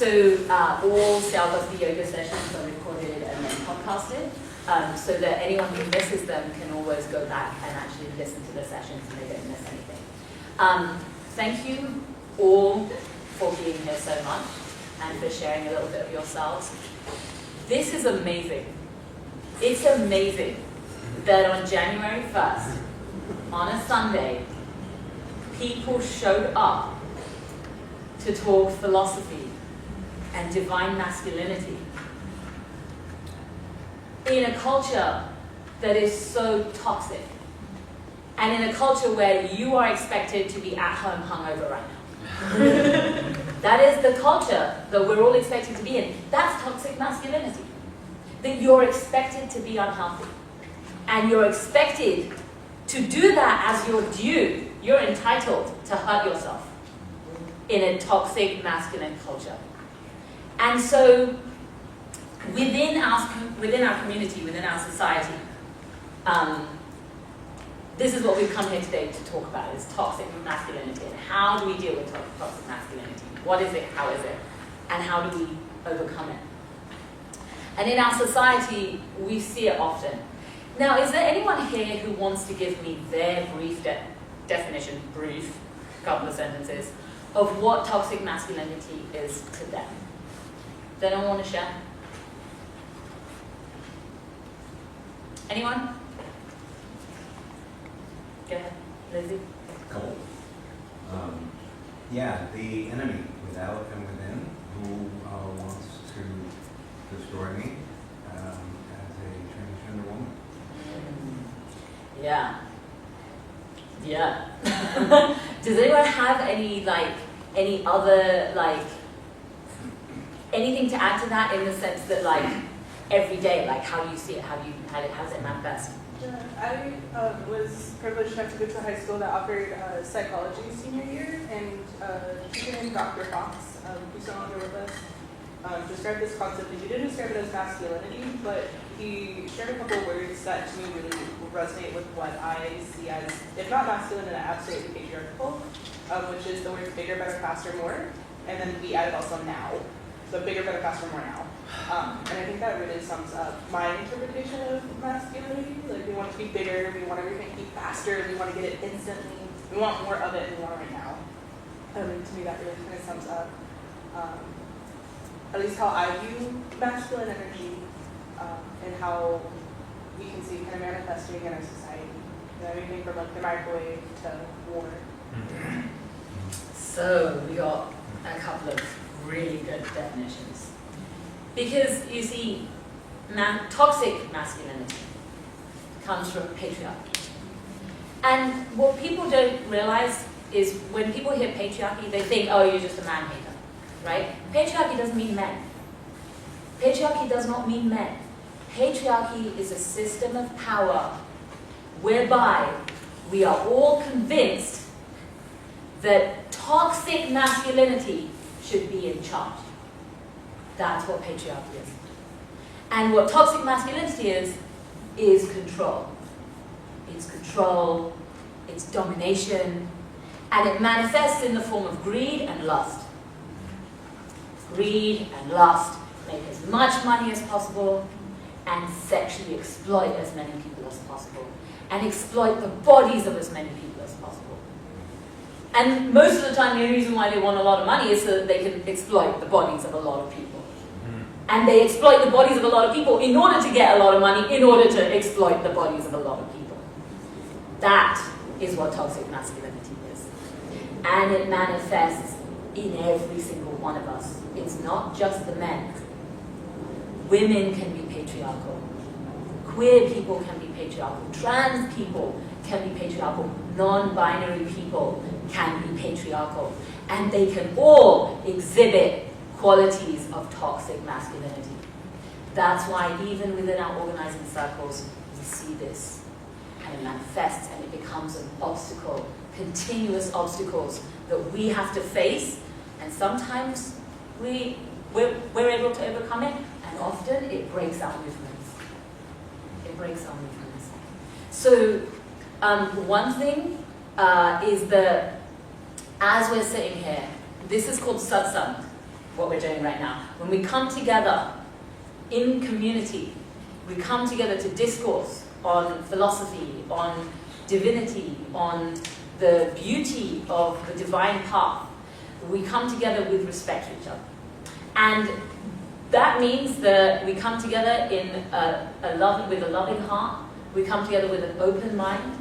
So all Selva's yoga sessions are recorded and then podcasted, so that anyone who misses them can always go back and actually listen to the sessions and they don't miss anything. Thank you all for being here so much and for sharing a little bit of yourselves. This is amazing. It's amazing that on January 1st, on a Sunday, people showed up to talk philosophy and divine masculinity in a culture that is so toxic, and in a culture where you are expected to be at home hungover right now. That is the culture that we're all expected to be in. That's toxic masculinity. That you're expected to be unhealthy. And you're expected to do that as your due. You're entitled to hurt yourself in a toxic masculine culture. And so within our community, within our society, this is what we've come here today to talk about, is toxic masculinity. And how do we deal with toxic masculinity? What is it? How is it? And how do we overcome it? And in our society, we see it often. Now, is there anyone here who wants to give me their brief definition, brief, couple of sentences, of what toxic masculinity is to them? Does anyone want to share? Anyone? Go ahead, Lizzie. Cool. Yeah, the enemy, without and within, who wants to destroy me as a transgender woman. Yeah. Yeah. Does anyone have any other anything to add to that, in the sense that every day, how do you see it? How does it manifest? I was privileged enough to go to a high school that offered psychology senior year, and a teacher named Dr. Fox, who's no longer with us, described this concept. He didn't describe it as masculinity, but he shared a couple of words that to me really resonate with what I see as, if not masculine, then absolutely patriarchal, which is the words bigger, better, faster, more, and then we added also now. So bigger, better, faster, more now. And I think that really sums up my interpretation of masculinity. We want it to be bigger, we want everything to be faster, we want to get it instantly, we want more of it, and we want it right now. And to me that really kind of sums up at least how I view masculine energy, and how we can see it kind of manifesting in our society. Everything from the microwave to war. So we got a couple of really good definitions. Because, you see, toxic masculinity comes from patriarchy. And what people don't realize is when people hear patriarchy, they think, oh, you're just a man-hater, right? Patriarchy doesn't mean men. Patriarchy does not mean men. Patriarchy is a system of power whereby we are all convinced that toxic masculinity should be in charge. That's what patriarchy is. And what toxic masculinity is control. It's control, it's domination, and it manifests in the form of greed and lust. Greed and lust make as much money as possible and sexually exploit as many people as possible, and exploit the bodies of as many people as possible. And most of the time, the only reason why they want a lot of money is so that they can exploit the bodies of a lot of people. And they exploit the bodies of a lot of people in order to get a lot of money, in order to exploit the bodies of a lot of people. That is what toxic masculinity is. And it manifests in every single one of us. It's not just the men. Women can be patriarchal. Queer people can be patriarchal. Trans people can be patriarchal. Non-binary people can be patriarchal. And they can all exhibit qualities of toxic masculinity. That's why even within our organizing circles, we see this. And it manifests and it becomes an obstacle, continuous obstacles that we have to face. And sometimes we're able to overcome it, and often it breaks our movements. It breaks our movements. So one thing is that as we're sitting here, this is called satsang. what we're doing right now. When we come together in community, we come together to discourse on philosophy, on divinity, on the beauty of the divine path. We come together with respect for each other. And that means that we come together with a loving heart. We come together with an open mind.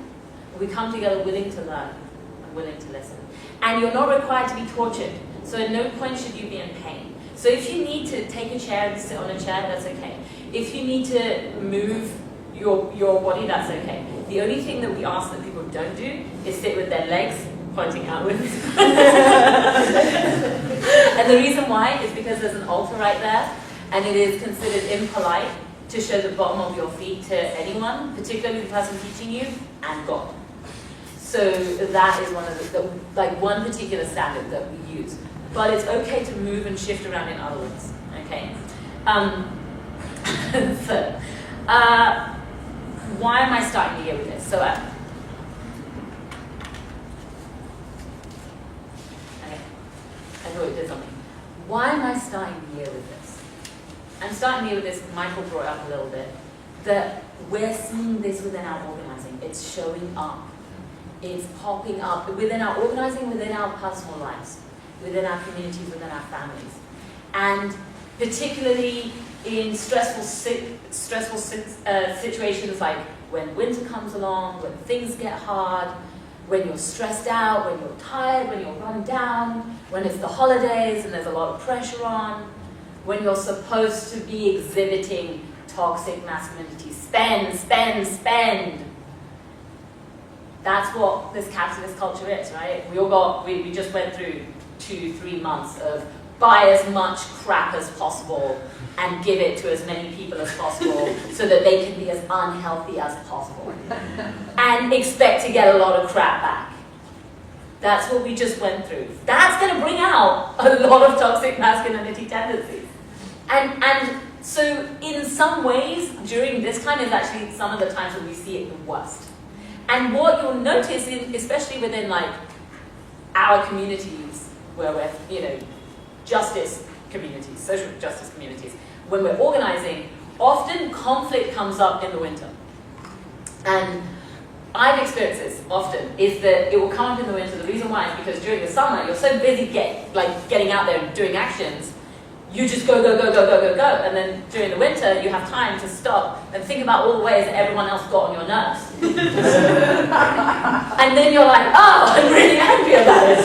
We come together willing to learn and willing to listen. And you're not required to be tortured. So at no point should you be in pain. So if you need to take a chair and sit on a chair, that's okay. If you need to move your body, that's okay. The only thing that we ask that people don't do is sit with their legs pointing outwards. And the reason why is because there's an altar right there, and it is considered impolite to show the bottom of your feet to anyone, particularly the person teaching you, and God. So that is one of one particular standard that we use. But it's okay to move and shift around in other ways, okay? Why am I starting the year with this? So, okay, I thought it did something. Why am I starting the year with this? I'm starting the year with this, Michael brought up a little bit, that we're seeing this within our organizing. It's showing up. It's popping up within our organizing, within our personal lives, within our communities, within our families. And particularly in stressful situations like when winter comes along, when things get hard, when you're stressed out, when you're tired, when you're run down, when it's the holidays and there's a lot of pressure on, when you're supposed to be exhibiting toxic masculinity, spend, spend, spend. That's what this capitalist culture is, right? We just went through 2-3 months of buy as much crap as possible and give it to as many people as possible so that they can be as unhealthy as possible and expect to get a lot of crap back. That's what we just went through. That's going to bring out a lot of toxic masculinity tendencies. And so in some ways, during this time is actually some of the times when we see it the worst. And what you'll notice, especially within like our communities, where we're, justice communities, social justice communities, when we're organizing, often conflict comes up in the winter. And I've experienced this often, is that it will come up in the winter. The reason why is because during the summer, you're so busy getting out there and doing actions, you just go. And then during the winter, you have time to stop and think about all the ways that everyone else got on your nerves. And then you're like, oh, I'm really angry about it.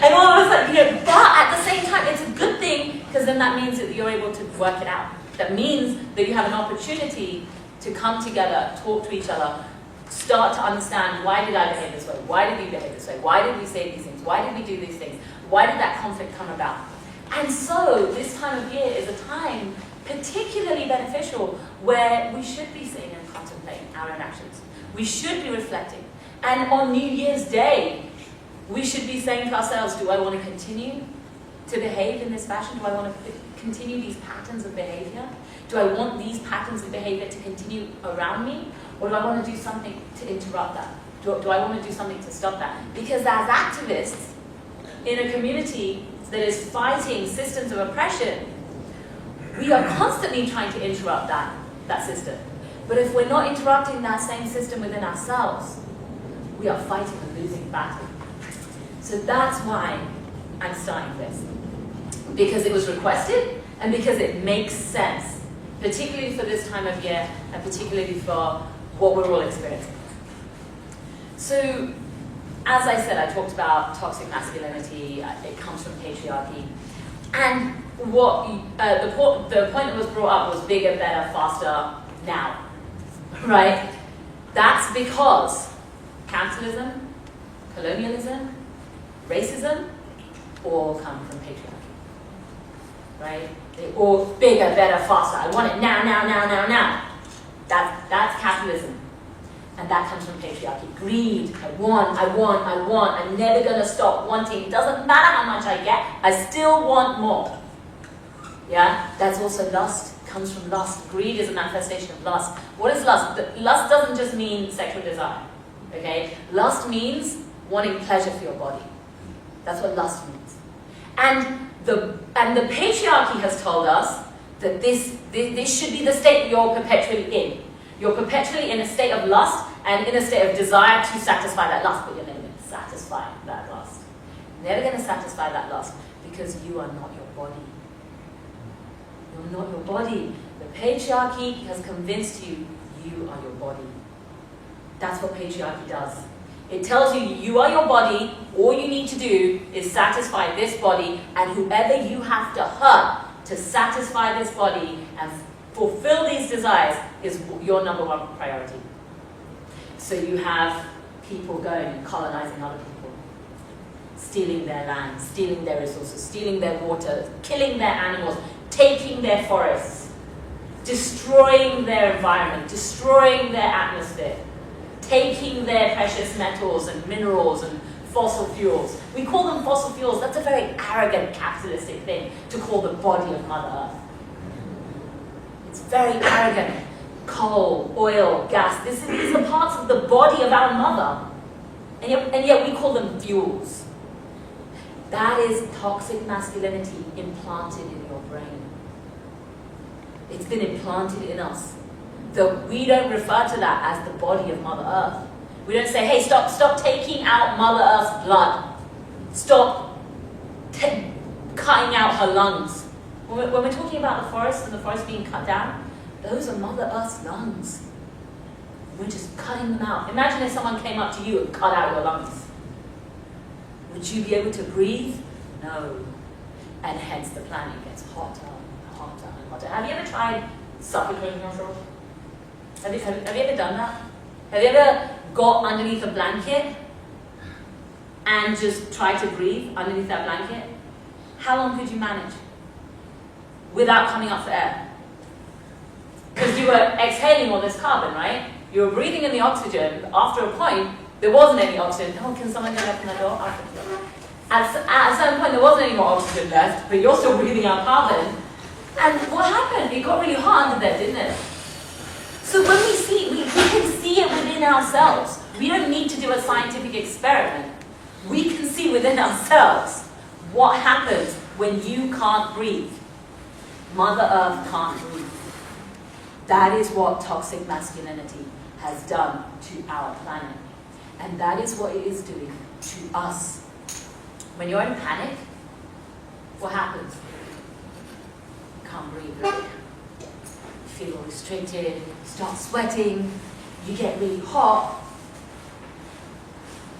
And all of a sudden, but at the same time, it's a good thing because then that means that you're able to work it out. That means that you have an opportunity to come together, talk to each other, start to understand, why did I behave this way? Why did we behave this way? Why did we say these things? Why did we do these things? Why did that conflict come about? And so this time of year is a time particularly beneficial where we should be sitting and contemplating our interactions. We should be reflecting. And on New Year's Day, we should be saying to ourselves, do I want to continue to behave in this fashion? Do I want to continue these patterns of behavior? Do I want these patterns of behavior to continue around me? Or do I want to do something to interrupt that? Do I want to do something to stop that? Because as activists in a community that is fighting systems of oppression, we are constantly trying to interrupt that system. But if we're not interrupting that same system within ourselves, we are fighting a losing battle. So that's why I'm starting this. Because it was requested and because it makes sense, particularly for this time of year and particularly for what we're all experiencing. So, as I said, I talked about toxic masculinity, it comes from patriarchy. And what the point that was brought up was bigger, better, faster, now. Right? That's because capitalism, colonialism, racism all come from patriarchy. Right? They all bigger, better, faster. I want it now, now, now, now, now. That's capitalism. And that comes from patriarchy. Greed. I want. I'm never going to stop wanting. It doesn't matter how much I get. I still want more. Yeah? That's also lust. It comes from lust. Greed is a manifestation of lust. What is lust? Lust doesn't just mean sexual desire. Okay? Lust means wanting pleasure for your body. That's what lust means. And the patriarchy has told us that this should be the state you're perpetually in. You're perpetually in a state of lust and in a state of desire to satisfy that lust, but you're never going to satisfy that lust. Never going to satisfy that lust because you are not your body. You're not your body. The patriarchy has convinced you you are your body. That's what patriarchy does. It tells you you are your body, all you need to do is satisfy this body, and whoever you have to hurt to satisfy this body and fulfill these desires is your number one priority. So you have people going and colonizing other people, stealing their land, stealing their resources, stealing their water, killing their animals, taking their forests, destroying their environment, destroying their atmosphere, taking their precious metals and minerals and fossil fuels. We call them fossil fuels. That's a very arrogant capitalistic thing to call the body of Mother Earth. It's very arrogant. Coal, oil, gas, these are parts of the body of our mother. And yet we call them fuels. That is toxic masculinity implanted in your brain. It's been implanted in us. That we don't refer to that as the body of Mother Earth. We don't say, hey, stop taking out Mother Earth's blood. Stop cutting out her lungs. When we're talking about the forest and the forest being cut down, those are Mother Earth's lungs. We're just cutting them out. Imagine if someone came up to you and cut out your lungs. Would you be able to breathe? No. And hence the planet gets hotter and hotter and hotter. Have you ever tried suffocating yourself? Have you ever done that? Have you ever got underneath a blanket and just tried to breathe underneath that blanket? How long could you manage without coming up for air? Because you were exhaling all this carbon, right? You were breathing in the oxygen. After a point, there wasn't any oxygen. Oh, can someone get open the door? At a certain point, there wasn't any more oxygen left, but you're still breathing out carbon. And what happened? It got really hot under there, didn't it? So when we see, we can see it within ourselves. We don't need to do a scientific experiment. We can see within ourselves what happens when you can't breathe. Mother Earth can't breathe. That is what toxic masculinity has done to our planet. And that is what it is doing to us. When you're in panic, what happens? You can't breathe, right? You feel restricted, you start sweating, you get really hot,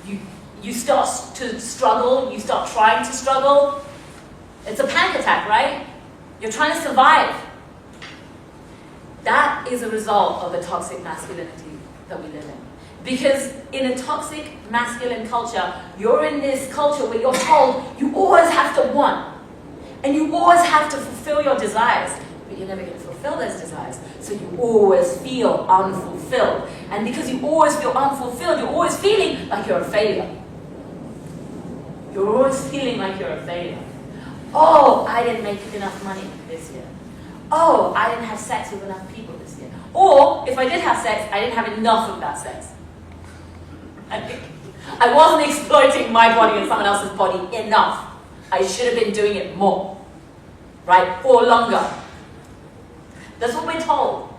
you start to struggle, you start trying to struggle. It's a panic attack, right? You're trying to survive. That is a result of the toxic masculinity that we live in. Because in a toxic masculine culture, you're in this culture where you're told you always have to want. And you always have to fulfill your desires. But you're never going to fulfill those desires. So you always feel unfulfilled. And because you always feel unfulfilled, you're always feeling like you're a failure. You're always feeling like you're a failure. Oh, I didn't make enough money this year. Oh, I didn't have sex with enough people this year. Or, if I did have sex, I didn't have enough of that sex. I wasn't exploiting my body and someone else's body enough. I should have been doing it more. Right? Or longer. That's what we're told.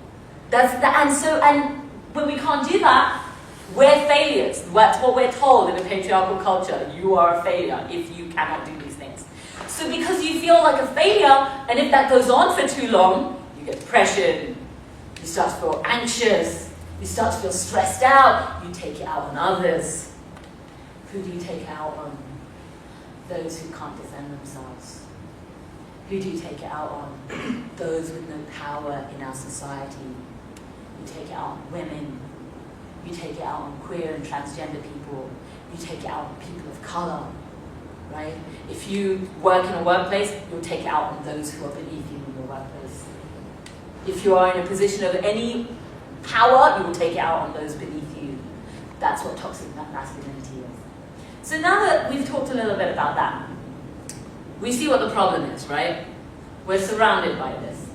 And when we can't do that, we're failures. That's what we're told in a patriarchal culture. You are a failure if you cannot do these things. So because you feel like a failure, and if that goes on for too long, you get depression, you start to feel anxious, you start to feel stressed out, you take it out on others. Who do you take it out on? Those who can't defend themselves. Who do you take it out on? Those with no power in our society. You take it out on women. You take it out on queer and transgender people. You take it out on people of color. Right? If you work in a workplace, you'll take it out on those who are beneath you in your workplace. If you are in a position of any power, you will take it out on those beneath you. That's what toxic masculinity is. So now that we've talked a little bit about that, we see what the problem is, right? We're surrounded by this.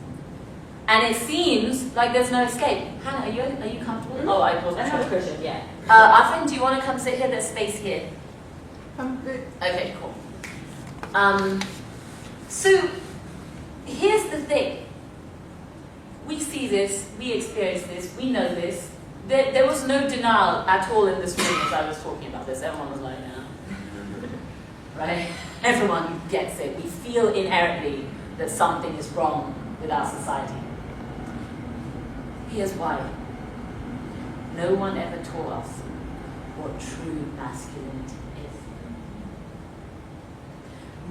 And it seems like there's no escape. Hannah, are you comfortable? Oh, I wasn't sure. Christian, yeah. Afrin, do you want to come sit here? There's space here. I'm good. Okay, cool. So here's the thing. We see this, we experience this, we know this. There was no denial at all in this room as I was talking about this. Everyone was like, yeah. Right? Everyone gets it. We feel inherently that something is wrong with our society. Here's why. No one ever taught us what true masculinity is.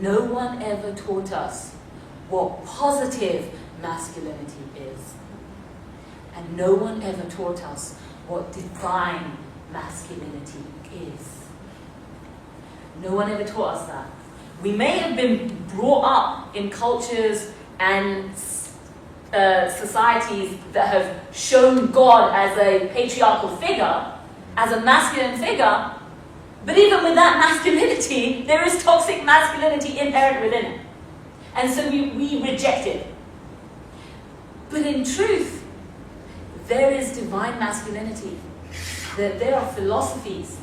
No one ever taught us what positive masculinity is. And no one ever taught us what divine masculinity is. No one ever taught us that. We may have been brought up in cultures and societies that have shown God as a patriarchal figure, as a masculine figure, but even with that masculinity, there is toxic masculinity inherent within it. And so we reject it. But in truth, there is divine masculinity. There are philosophies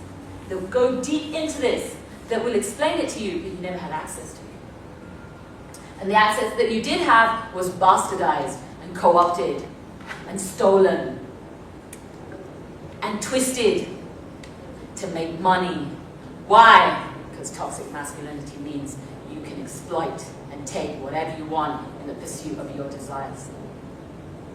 that will go deep into this, that will explain it to you, but you never had access to it. And the access that you did have was bastardized and co-opted and stolen and twisted to make money. Why? Because toxic masculinity means you can exploit and take whatever you want in the pursuit of your desires.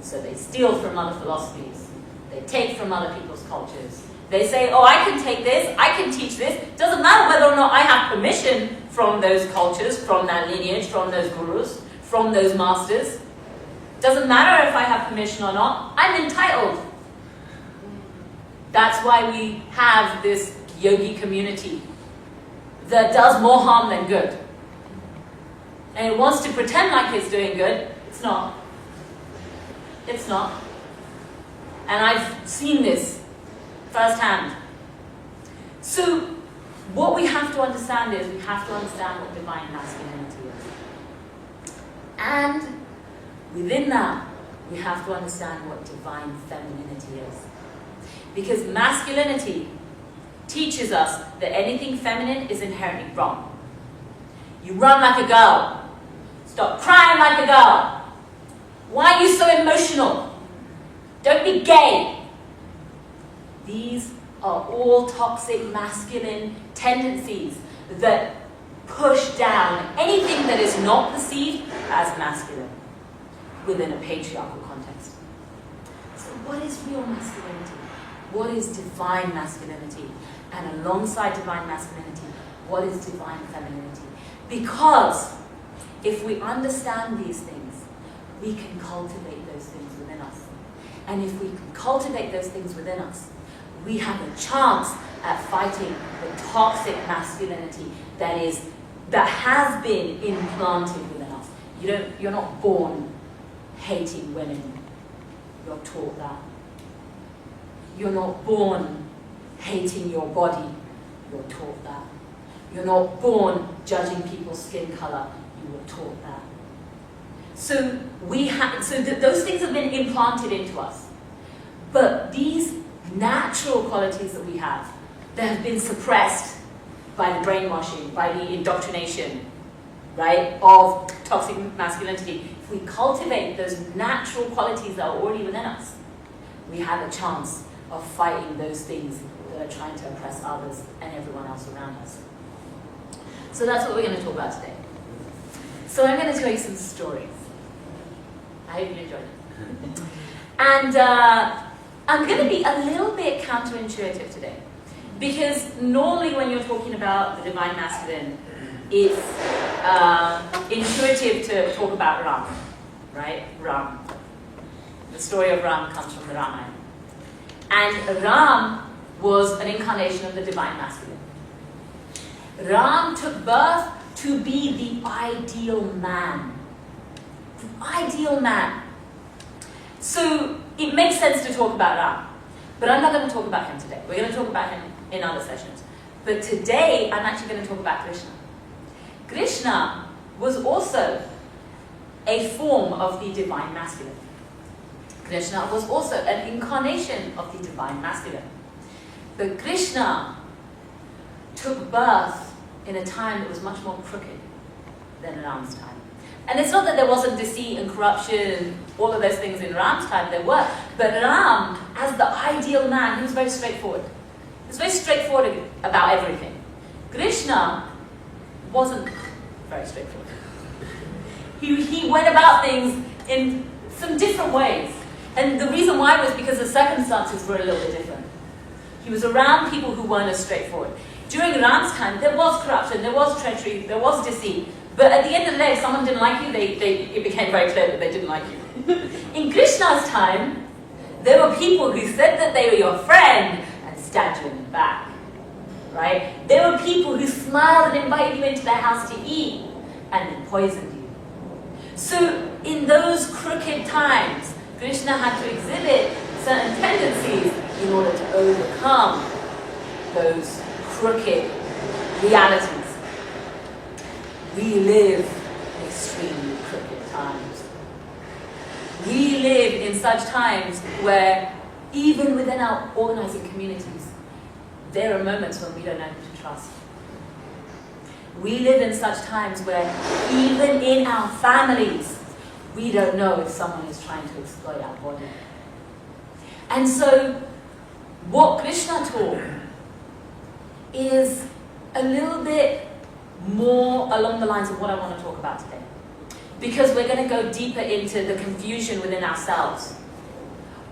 So they steal from other philosophies. They take from other people's cultures. They say, oh, I can take this, I can teach this. Doesn't matter whether or not I have permission from those cultures, from that lineage, from those gurus, from those masters. Doesn't matter if I have permission or not. I'm entitled. That's why we have this yogi community that does more harm than good. And it wants to pretend like it's doing good. It's not. It's not. And I've seen this firsthand. So what we have to understand is we have to understand what divine masculinity is. And within that, we have to understand what divine femininity is. Because masculinity teaches us that anything feminine is inherently wrong. You run like a girl. Stop crying like a girl. Why are you so emotional? Don't be gay. These are all toxic masculine tendencies that push down anything that is not perceived as masculine within a patriarchal context. So what is real masculinity? What is divine masculinity? And alongside divine masculinity, what is divine femininity? Because if we understand these things, we can cultivate those things within us. And if we can cultivate those things within us, we have a chance at fighting the toxic masculinity that has been implanted within us. You're not born hating women. You're taught that. You're not born hating your body. You're taught that. You're not born judging people's skin color. You were taught that. So those things have been implanted into us. But these natural qualities that we have, that have been suppressed by the brainwashing, by the indoctrination, right, of toxic masculinity, if we cultivate those natural qualities that are already within us, we have a chance of fighting those things that are trying to oppress others and everyone else around us. So that's what we're going to talk about today. So I'm going to tell you some stories. I hope you enjoyed it. And I'm going to be a little bit counterintuitive today. Because normally when you're talking about the divine masculine, it's intuitive to talk about Ram, right? Ram. The story of Ram comes from the Ramayana. And Ram was an incarnation of the divine masculine. Ram took birth to be the ideal man. The ideal man. So it makes sense to talk about Ram. But I'm not going to talk about him today. We're going to talk about him in other sessions. But today, I'm actually going to talk about Krishna. Krishna was also a form of the divine masculine. Krishna was also an incarnation of the divine masculine. But Krishna took birth in a time that was much more crooked. than in Ram's time. And it's not that there wasn't deceit and corruption, all of those things in Ram's time, there were. But Ram, as the ideal man, he was very straightforward. He was very straightforward about everything. Krishna wasn't very straightforward. He went about things in some different ways. And the reason why was because the circumstances were a little bit different. He was around people who weren't as straightforward. During Ram's time, there was corruption, there was treachery, there was deceit. But at the end of the day, if someone didn't like you, it became very clear that they didn't like you. In Krishna's time, there were people who said that they were your friend and stabbed you in the back. Right? There were people who smiled and invited you into their house to eat and then poisoned you. So in those crooked times, Krishna had to exhibit certain tendencies in order to overcome those crooked realities. We live in extremely crooked times. We live in such times where, even within our organizing communities, there are moments when we don't know who to trust. We live in such times where, even in our families, we don't know if someone is trying to exploit our body. And so, what Krishna taught is a little bit more along the lines of what I want to talk about today. Because we're going to go deeper into the confusion within ourselves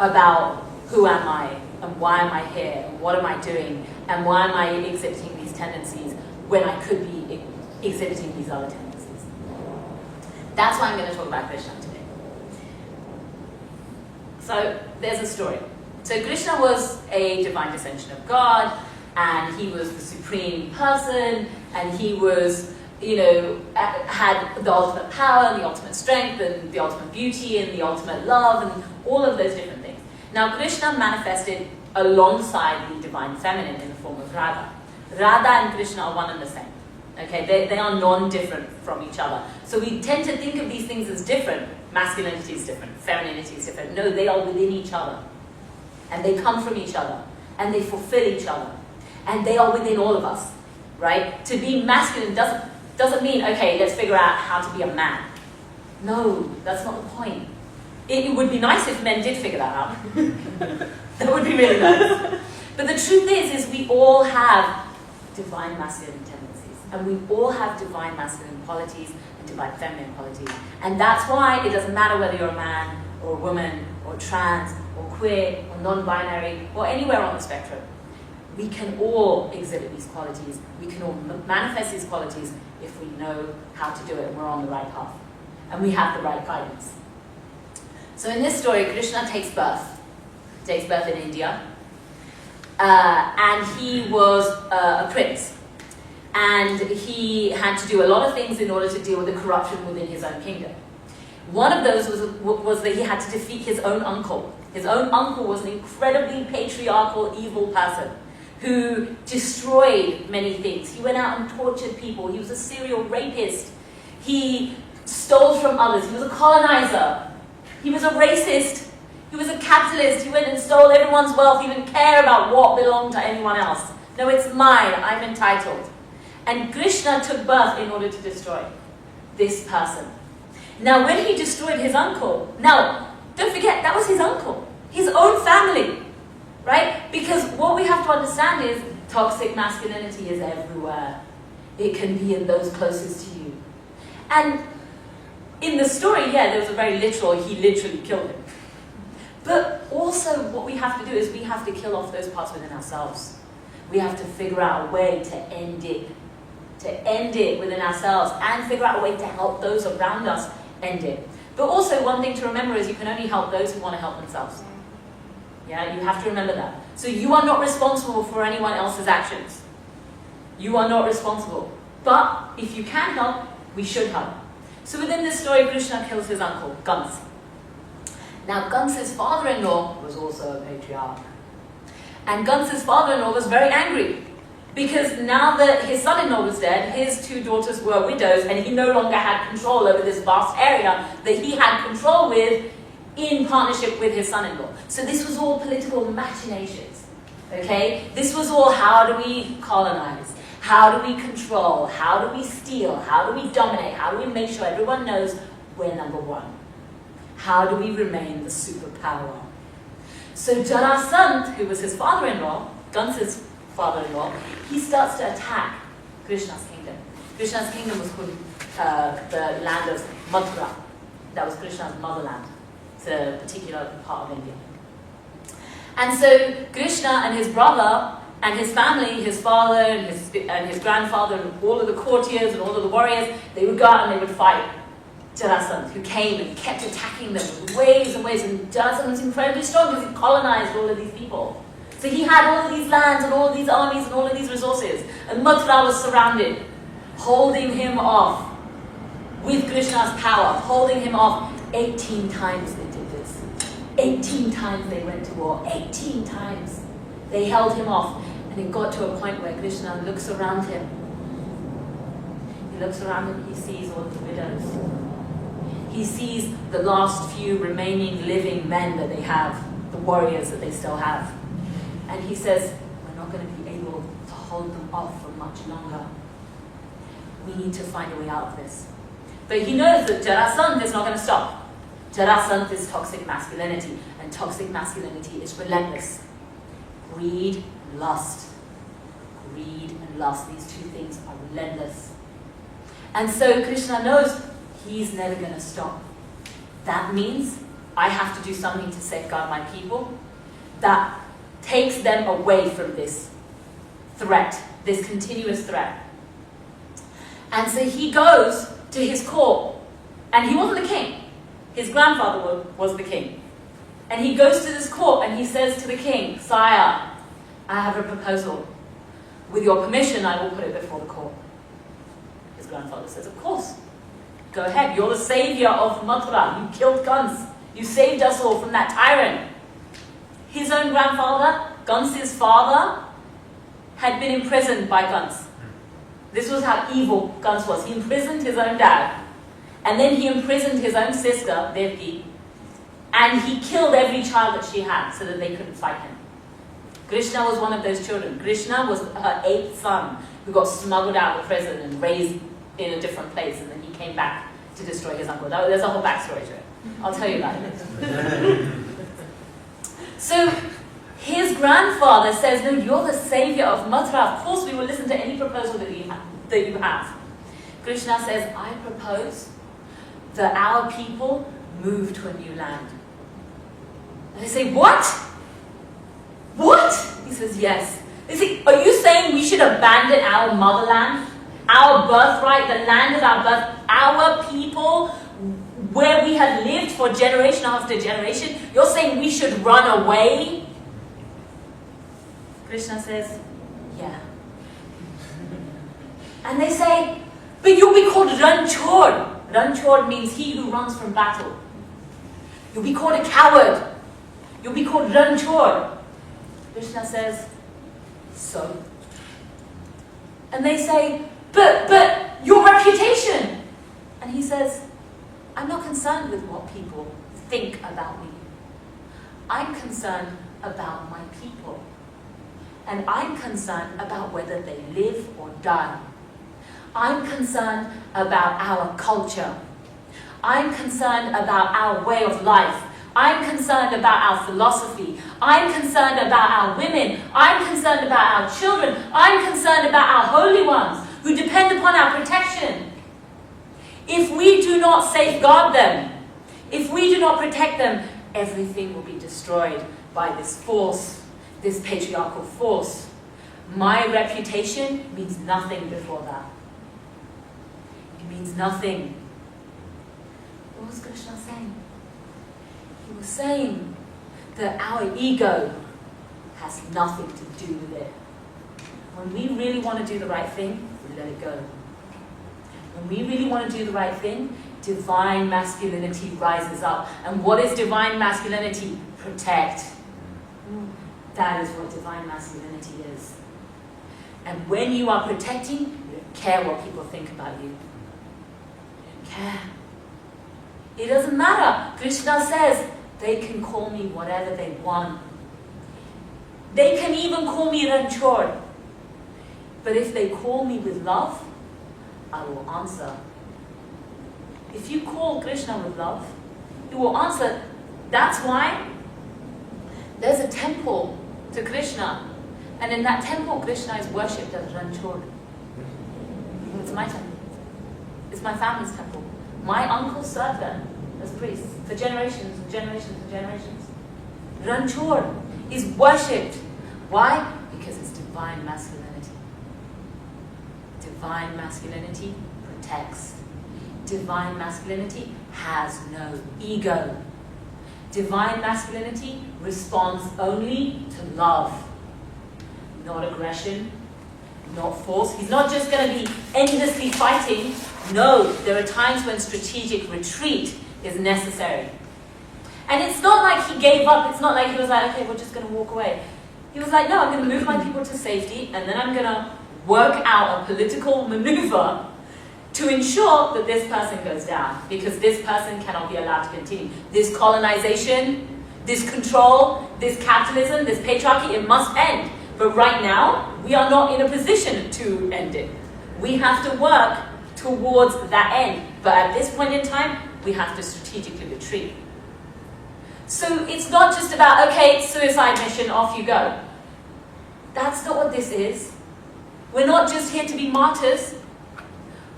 about who am I, and why am I here, and what am I doing, and why am I exhibiting these tendencies when I could be exhibiting these other tendencies. That's why I'm going to talk about Krishna today. So, there's a story. So Krishna was a divine descension of God, and he was the supreme person, and he was, had the ultimate power, and the ultimate strength, and the ultimate beauty, and the ultimate love, and all of those different things. Now, Krishna manifested alongside the divine feminine in the form of Radha. Radha and Krishna are one and the same. Okay, they are non-different from each other. So we tend to think of these things as different. Masculinity is different, femininity is different. No, they are within each other. And they come from each other. And they fulfill each other. And they are within all of us. Right? To be masculine doesn't mean, okay, let's figure out how to be a man. No, that's not the point. It would be nice if men did figure that out. That would be really nice. But the truth is we all have divine masculine tendencies. And we all have divine masculine qualities and divine feminine qualities. And that's why it doesn't matter whether you're a man or a woman or trans or queer or non-binary or anywhere on the spectrum. We can all exhibit these qualities. We can all manifest these qualities if we know how to do it and we're on the right path. And we have the right guidance. So in this story, Krishna takes birth in India. And he was a prince. And he had to do a lot of things in order to deal with the corruption within his own kingdom. One of those was that he had to defeat his own uncle. His own uncle was an incredibly patriarchal, evil person who destroyed many things. He went out and tortured people. He was a serial rapist. He stole from others. He was a colonizer. He was a racist. He was a capitalist. He went and stole everyone's wealth. He didn't care about what belonged to anyone else. No, it's mine. I'm entitled. And Krishna took birth in order to destroy this person. Now, when he destroyed his uncle, now, don't forget, that was his uncle, his own family, right? Because what we have to understand is toxic masculinity is everywhere. It can be in those closest to you. And in the story, yeah, there was a very literal, he literally killed him. But also what we have to do is we have to kill off those parts within ourselves. We have to figure out a way to end it within ourselves and figure out a way to help those around us end it. But also one thing to remember is you can only help those who want to help themselves. Yeah, you have to remember that. So you are not responsible for anyone else's actions. You are not responsible. But if you can help, we should help. So within this story, Krishna kills his uncle, Kans. Now Kans's father-in-law was also a patriarch. And Kans's father-in-law was very angry because now that his son-in-law was dead, his two daughters were widows and he no longer had control over this vast area that he had control with in partnership with his son-in-law. So this was all political machinations, okay? This was all how do we colonize? How do we control? How do we steal? How do we dominate? How do we make sure everyone knows we're number one? How do we remain the superpower? So Jarasandha, who was his father-in-law, Gansa's father-in-law, he starts to attack Krishna's kingdom. Krishna's kingdom was called the land of Mathura. That was Krishna's motherland. It's a particular part of India. And so Krishna and his brother and his family, his father and his grandfather, and all of the courtiers and all of the warriors, they would go out and they would fight Jarasandha, who came and kept attacking them in ways and ways. And Jarasandha was incredibly strong because he colonized all of these people. So he had all of these lands and all of these armies and all of these resources. And Mathura was surrounded, holding him off with Krishna's power, holding him off. 18 times they did this. 18 times they went to war. 18 times they held him off. And it got to a point where Krishna looks around him. He looks around and he sees all the widows. He sees the last few remaining living men that they have, the warriors that they still have. And he says, we're not going to be able to hold them off for much longer. We need to find a way out of this. But he knows that Jarasandha is not going to stop. Jarasandha is toxic masculinity, and toxic masculinity is relentless. Greed and lust. Greed and lust, these two things are relentless. And so Krishna knows he's never going to stop. That means I have to do something to safeguard my people that takes them away from this threat, this continuous threat. And so he goes to his court, and he wasn't the king. His grandfather was the king. And he goes to this court and he says to the king, Sire, I have a proposal. With your permission, I will put it before the court. His grandfather says, of course. Go ahead, you're the savior of Mathura. You killed Gans. You saved us all from that tyrant. His own grandfather, Gansa's father, had been imprisoned by Gans. This was how evil Gans was. He imprisoned his own dad. And then he imprisoned his own sister, Devki. And he killed every child that she had so that they couldn't fight him. Krishna was one of those children. Krishna was her 8th son who got smuggled out of prison and raised in a different place. And then he came back to destroy his uncle. There's a whole backstory to it. I'll tell you about it. So his grandfather says, no, you're the savior of Mathura. Of course we will listen to any proposal that you have. Krishna says, I propose that our people move to a new land. And they say, what? What? He says, yes. They say, are you saying we should abandon our motherland, our birthright, the land of our birth, our people, where we have lived for generation after generation? You're saying we should run away? Krishna says, yeah. And they say, but you'll be called Ranchor. Ranchor means he who runs from battle. You'll be called a coward. You'll be called Ranchor. Krishna says, so? And they say, but your reputation. And he says, I'm not concerned with what people think about me. I'm concerned about my people. And I'm concerned about whether they live or die. I'm concerned about our culture. I'm concerned about our way of life. I'm concerned about our philosophy. I'm concerned about our women. I'm concerned about our children. I'm concerned about our holy ones who depend upon our protection. If we do not safeguard them, if we do not protect them, everything will be destroyed by this force, this patriarchal force. My reputation means nothing before that. It means nothing. What was Krishna saying? He was saying that our ego has nothing to do with it. When we really want to do the right thing, we let it go. When we really want to do the right thing, divine masculinity rises up. And what is divine masculinity? Protect. That is what divine masculinity is. And when you are protecting, you don't care what people think about you. You don't care. It doesn't matter. Krishna says, they can call me whatever they want. They can even call me Ranchor. But if they call me with love, I will answer. If you call Krishna with love, he will answer. That's why there's a temple to Krishna. And in that temple, Krishna is worshipped as Ranchor. It's my temple. It's my family's temple. My uncle served there as priests for generations and generations and generations. Ranchor is worshipped. Why? Because it's divine masculinity. Divine masculinity protects. Divine masculinity has no ego. Divine masculinity responds only to love, not aggression, not force. He's not just going to be endlessly fighting. No, there are times when strategic retreat is necessary. And it's not like he gave up. It's not like he was like, okay, we're just going to walk away. He was like, no, I'm going to move my people to safety, and then I'm going to work out a political maneuver to ensure that this person goes down, because this person cannot be allowed to continue. This colonization, this control, this capitalism, this patriarchy, it must end. But right now, we are not in a position to end it. We have to work towards that end. But at this point in time, we have to strategically retreat. So it's not just about, okay, suicide mission, off you go. That's not what this is. We're not just here to be martyrs.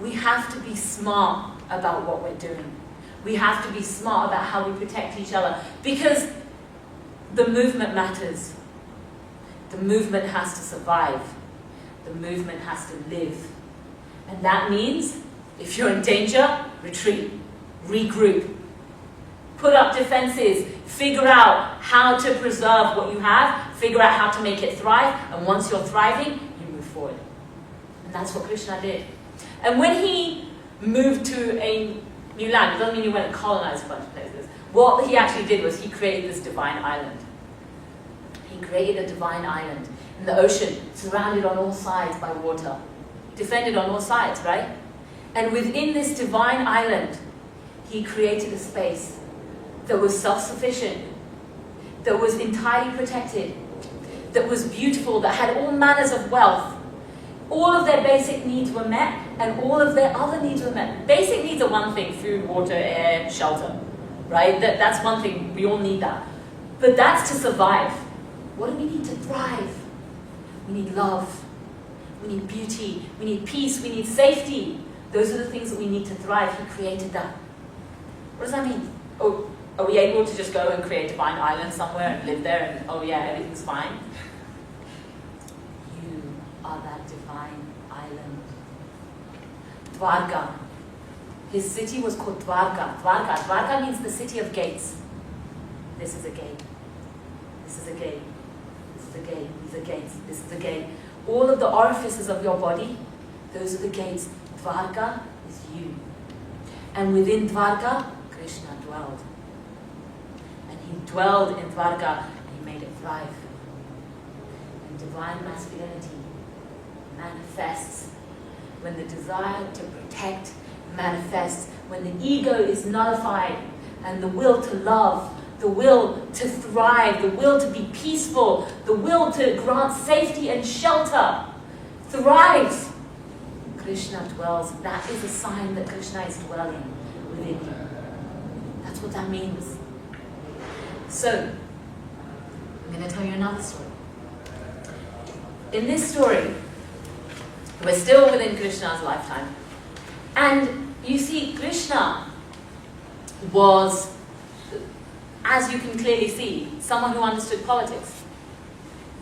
We have to be smart about what we're doing. We have to be smart about how we protect each other, because the movement matters. The movement has to survive. The movement has to live. And that means, if you're in danger, retreat, regroup, put up defenses, figure out how to preserve what you have, figure out how to make it thrive, and once you're thriving, you move forward. And that's what Krishna did. And when he moved to a new land, it doesn't mean he went and colonized a bunch of places. What he actually did was he created this divine island. He created a divine island in the ocean, surrounded on all sides by water, defended on all sides, right? And within this divine island, he created a space that was self-sufficient, that was entirely protected, that was beautiful, that had all manners of wealth. All of their basic needs were met, and all of their other needs were met. Basic needs are one thing: food, water, air, shelter, right? That's one thing, we all need that. But that's to survive. What do we need to thrive? We need love, we need beauty, we need peace, we need safety. Those are the things that we need to thrive. He created that. What does that mean? Oh, are we able to just go and create a divine island somewhere and live there and, oh yeah, everything's fine? You are that divine island. Dwarka. His city was called Dwarka. Dwarka means the city of gates. This is a gate. This is a gate. This is a gate. These are gates. This is a gate. All of the orifices of your body, those are the gates. Dwarka is you. And within Dwarka, Krishna dwelled. And he dwelled in Dwarka and he made it thrive. And divine masculinity manifests when the desire to protect manifests, when the ego is nullified and the will to love, the will to thrive, the will to be peaceful, the will to grant safety and shelter thrives. Krishna dwells. That is a sign that Krishna is dwelling within you. That's what that means. So, I'm going to tell you another story. In this story, we're still within Krishna's lifetime. And you see, Krishna was, as you can clearly see, someone who understood politics.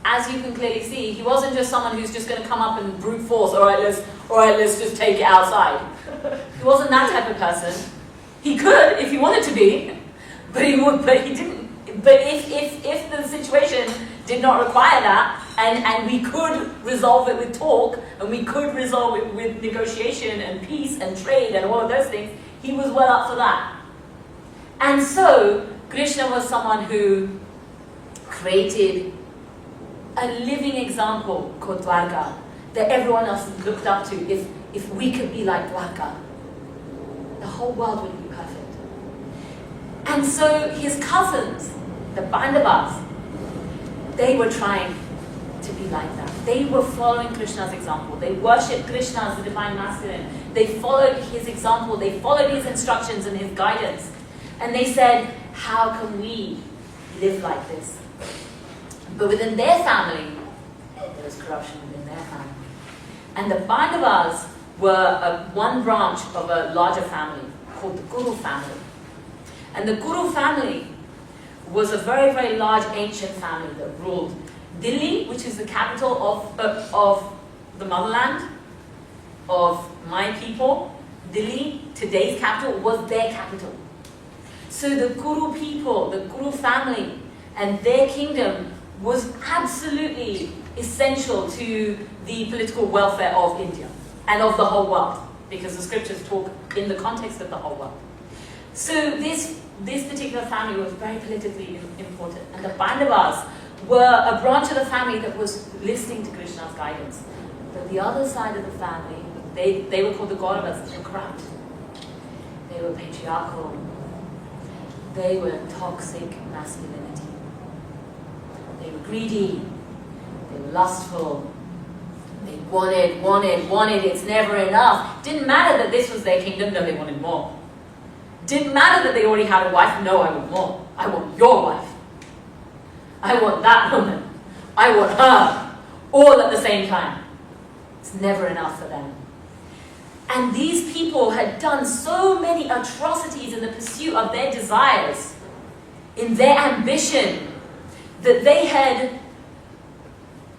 As you can clearly see, he wasn't just someone who's just going to come up and brute force, all right, let's just take it outside. He wasn't that type of person. He could if he wanted to be, but he didn't. But if the situation did not require that, and we could resolve it with talk, and we could resolve it with negotiation and peace and trade and all of those things, he was well up for that. And so, Krishna was someone who created a living example called Dwarka that everyone else looked up to. If we could be like Dwarka, the whole world would be perfect. And so his cousins, the Pandavas, they were trying to be like that. They were following Krishna's example. They worshipped Krishna as the divine masculine. They followed his example. They followed his instructions and his guidance. And they said, how can we live like this? But within their family, there was corruption within their family. And the Pandavas were one branch of a larger family called the Kuru family. And the Kuru family was a very, very large ancient family that ruled Delhi, which is the capital of the motherland, of my people. Delhi, today's capital, was their capital. So the Kuru people, the Kuru family, and their kingdom was absolutely essential to the political welfare of India and of the whole world, because the scriptures talk in the context of the whole world. So this particular family was very politically important, and the Pandavas were a branch of the family that was listening to Krishna's guidance. But the other side of the family, they were called the Kauravas. They were corrupt. They were patriarchal. They were toxic masculinity. They were greedy. They were lustful. They wanted. It's never enough. Didn't matter that this was their kingdom. No, they wanted more. Didn't matter that they already had a wife. No, I want more. I want your wife. I want that woman. I want her. All at the same time. It's never enough for them. And these people had done so many atrocities in the pursuit of their desires, in their ambition, that they had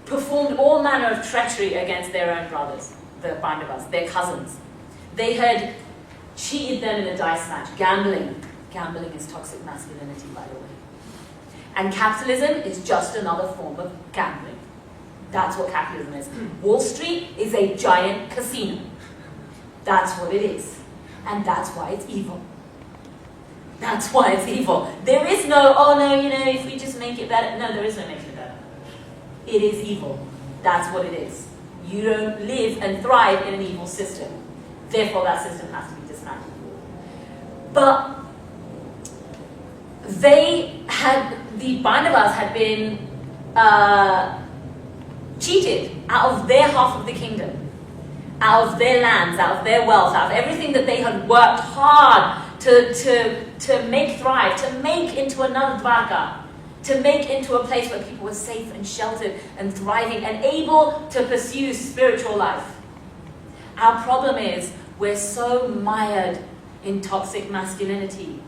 performed all manner of treachery against their own brothers, the Pandavas, their cousins. They had cheated them in a dice match, gambling. Gambling is toxic masculinity, by the way. And capitalism is just another form of gambling. That's what capitalism is. Wall Street is a giant casino. That's what it is. And that's why it's evil. That's why it's evil. There is no, oh no, if we just make it better. No, there is no making it better. It is evil. That's what it is. You don't live and thrive in an evil system. Therefore, that system has to be dismantled. But the Pandavas had been cheated out of their half of the kingdom, out of their lands, out of their wealth, out of everything that they had worked hard to make thrive, to make into another Dwarka, to make into a place where people were safe and sheltered and thriving and able to pursue spiritual life. Our problem is we're so mired in toxic masculinity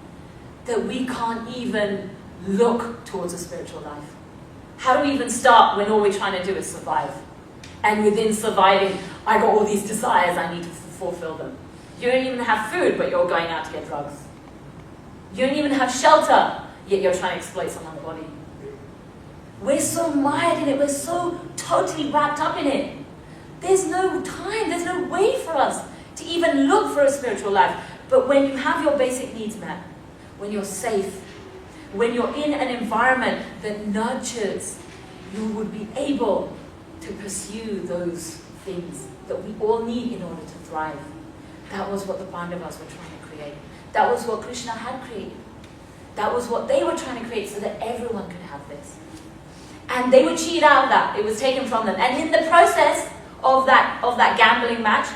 that we can't even look towards a spiritual life. How do we even start when all we're trying to do is survive? And within surviving, I got all these desires, I need to fulfill them. You don't even have food, but you're going out to get drugs. You don't even have shelter, yet you're trying to exploit someone's body. We're so mired in it, we're so totally wrapped up in it. There's no time, there's no way for us to even look for a spiritual life. But when you have your basic needs met, when you're safe, when you're in an environment that nurtures, you would be able to pursue those things that we all need in order to thrive. That was what the Pandavas were trying to create. That was what Krishna had created. That was what they were trying to create so that everyone could have this. And they were cheated out of that. It was taken from them. And in the process of that gambling match,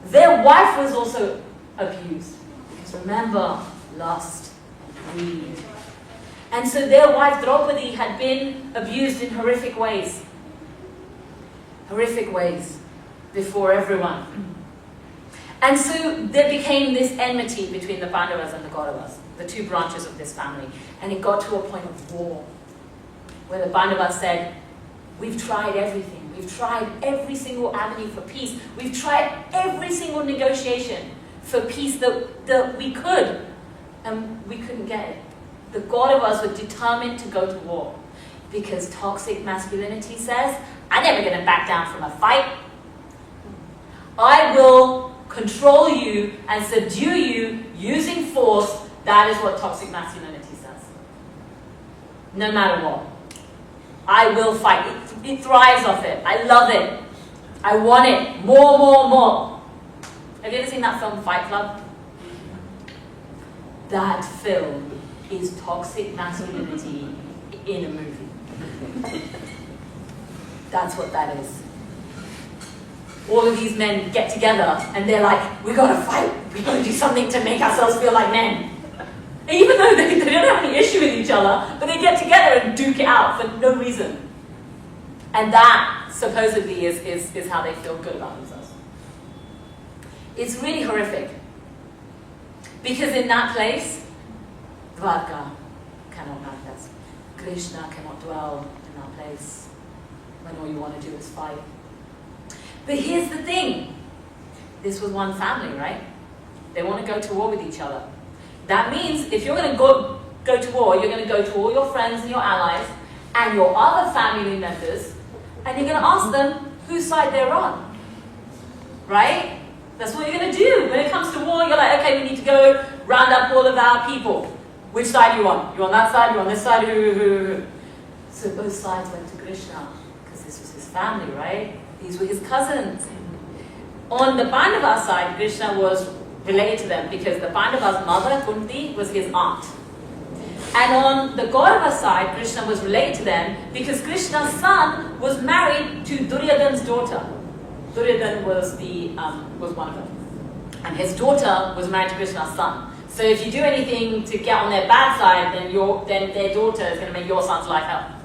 their wife was also abused. Because remember, lust, greed. And so their wife Draupadi had been abused in horrific ways. Horrific ways before everyone. And so there became this enmity between the Pandavas and the Kauravas, the two branches of this family. And it got to a point of war, where the Pandavas said, we've tried everything. We've tried every single avenue for peace. We've tried every single negotiation for peace that we could, and we couldn't get it. The Kauravas were determined to go to war, because toxic masculinity says, I'm never going to back down from a fight. I will control you and subdue you using force. That is what toxic masculinity says. No matter what. I will fight. It thrives off it. I love it. I want it. More, more, more. Have you ever seen that film, Fight Club? That film is toxic masculinity in a movie. That's what that is. All of these men get together and they're like, we gotta fight, we gotta do something to make ourselves feel like men. And even though they don't have any issue with each other, but they get together and duke it out for no reason. And that supposedly is how they feel good about themselves. It's really horrific. Because in that place, Dwarka cannot manifest. Krishna cannot dwell in that place when all you want to do is fight. But here's the thing. This was one family, right? They want to go to war with each other. That means if you're going to go to war, you're going to go to all your friends and your allies and your other family members, and you're going to ask them whose side they're on. Right? That's what you're going to do. When it comes to war, you're like, okay, we need to go round up all of our people. Which side are you on? You're on that side, you're on this side, who. So both sides went to Krishna, because this was his family, right? These were his cousins. On the Pandava side, Krishna was related to them, because the Pandava's mother, Kunti, was his aunt. And on the Kaurava side, Krishna was related to them, because Krishna's son was married to Duryodhana's daughter. Duryodhana was one of them. And his daughter was married to Krishna's son. So if you do anything to get on their bad side, then their daughter is going to make your son's life hell.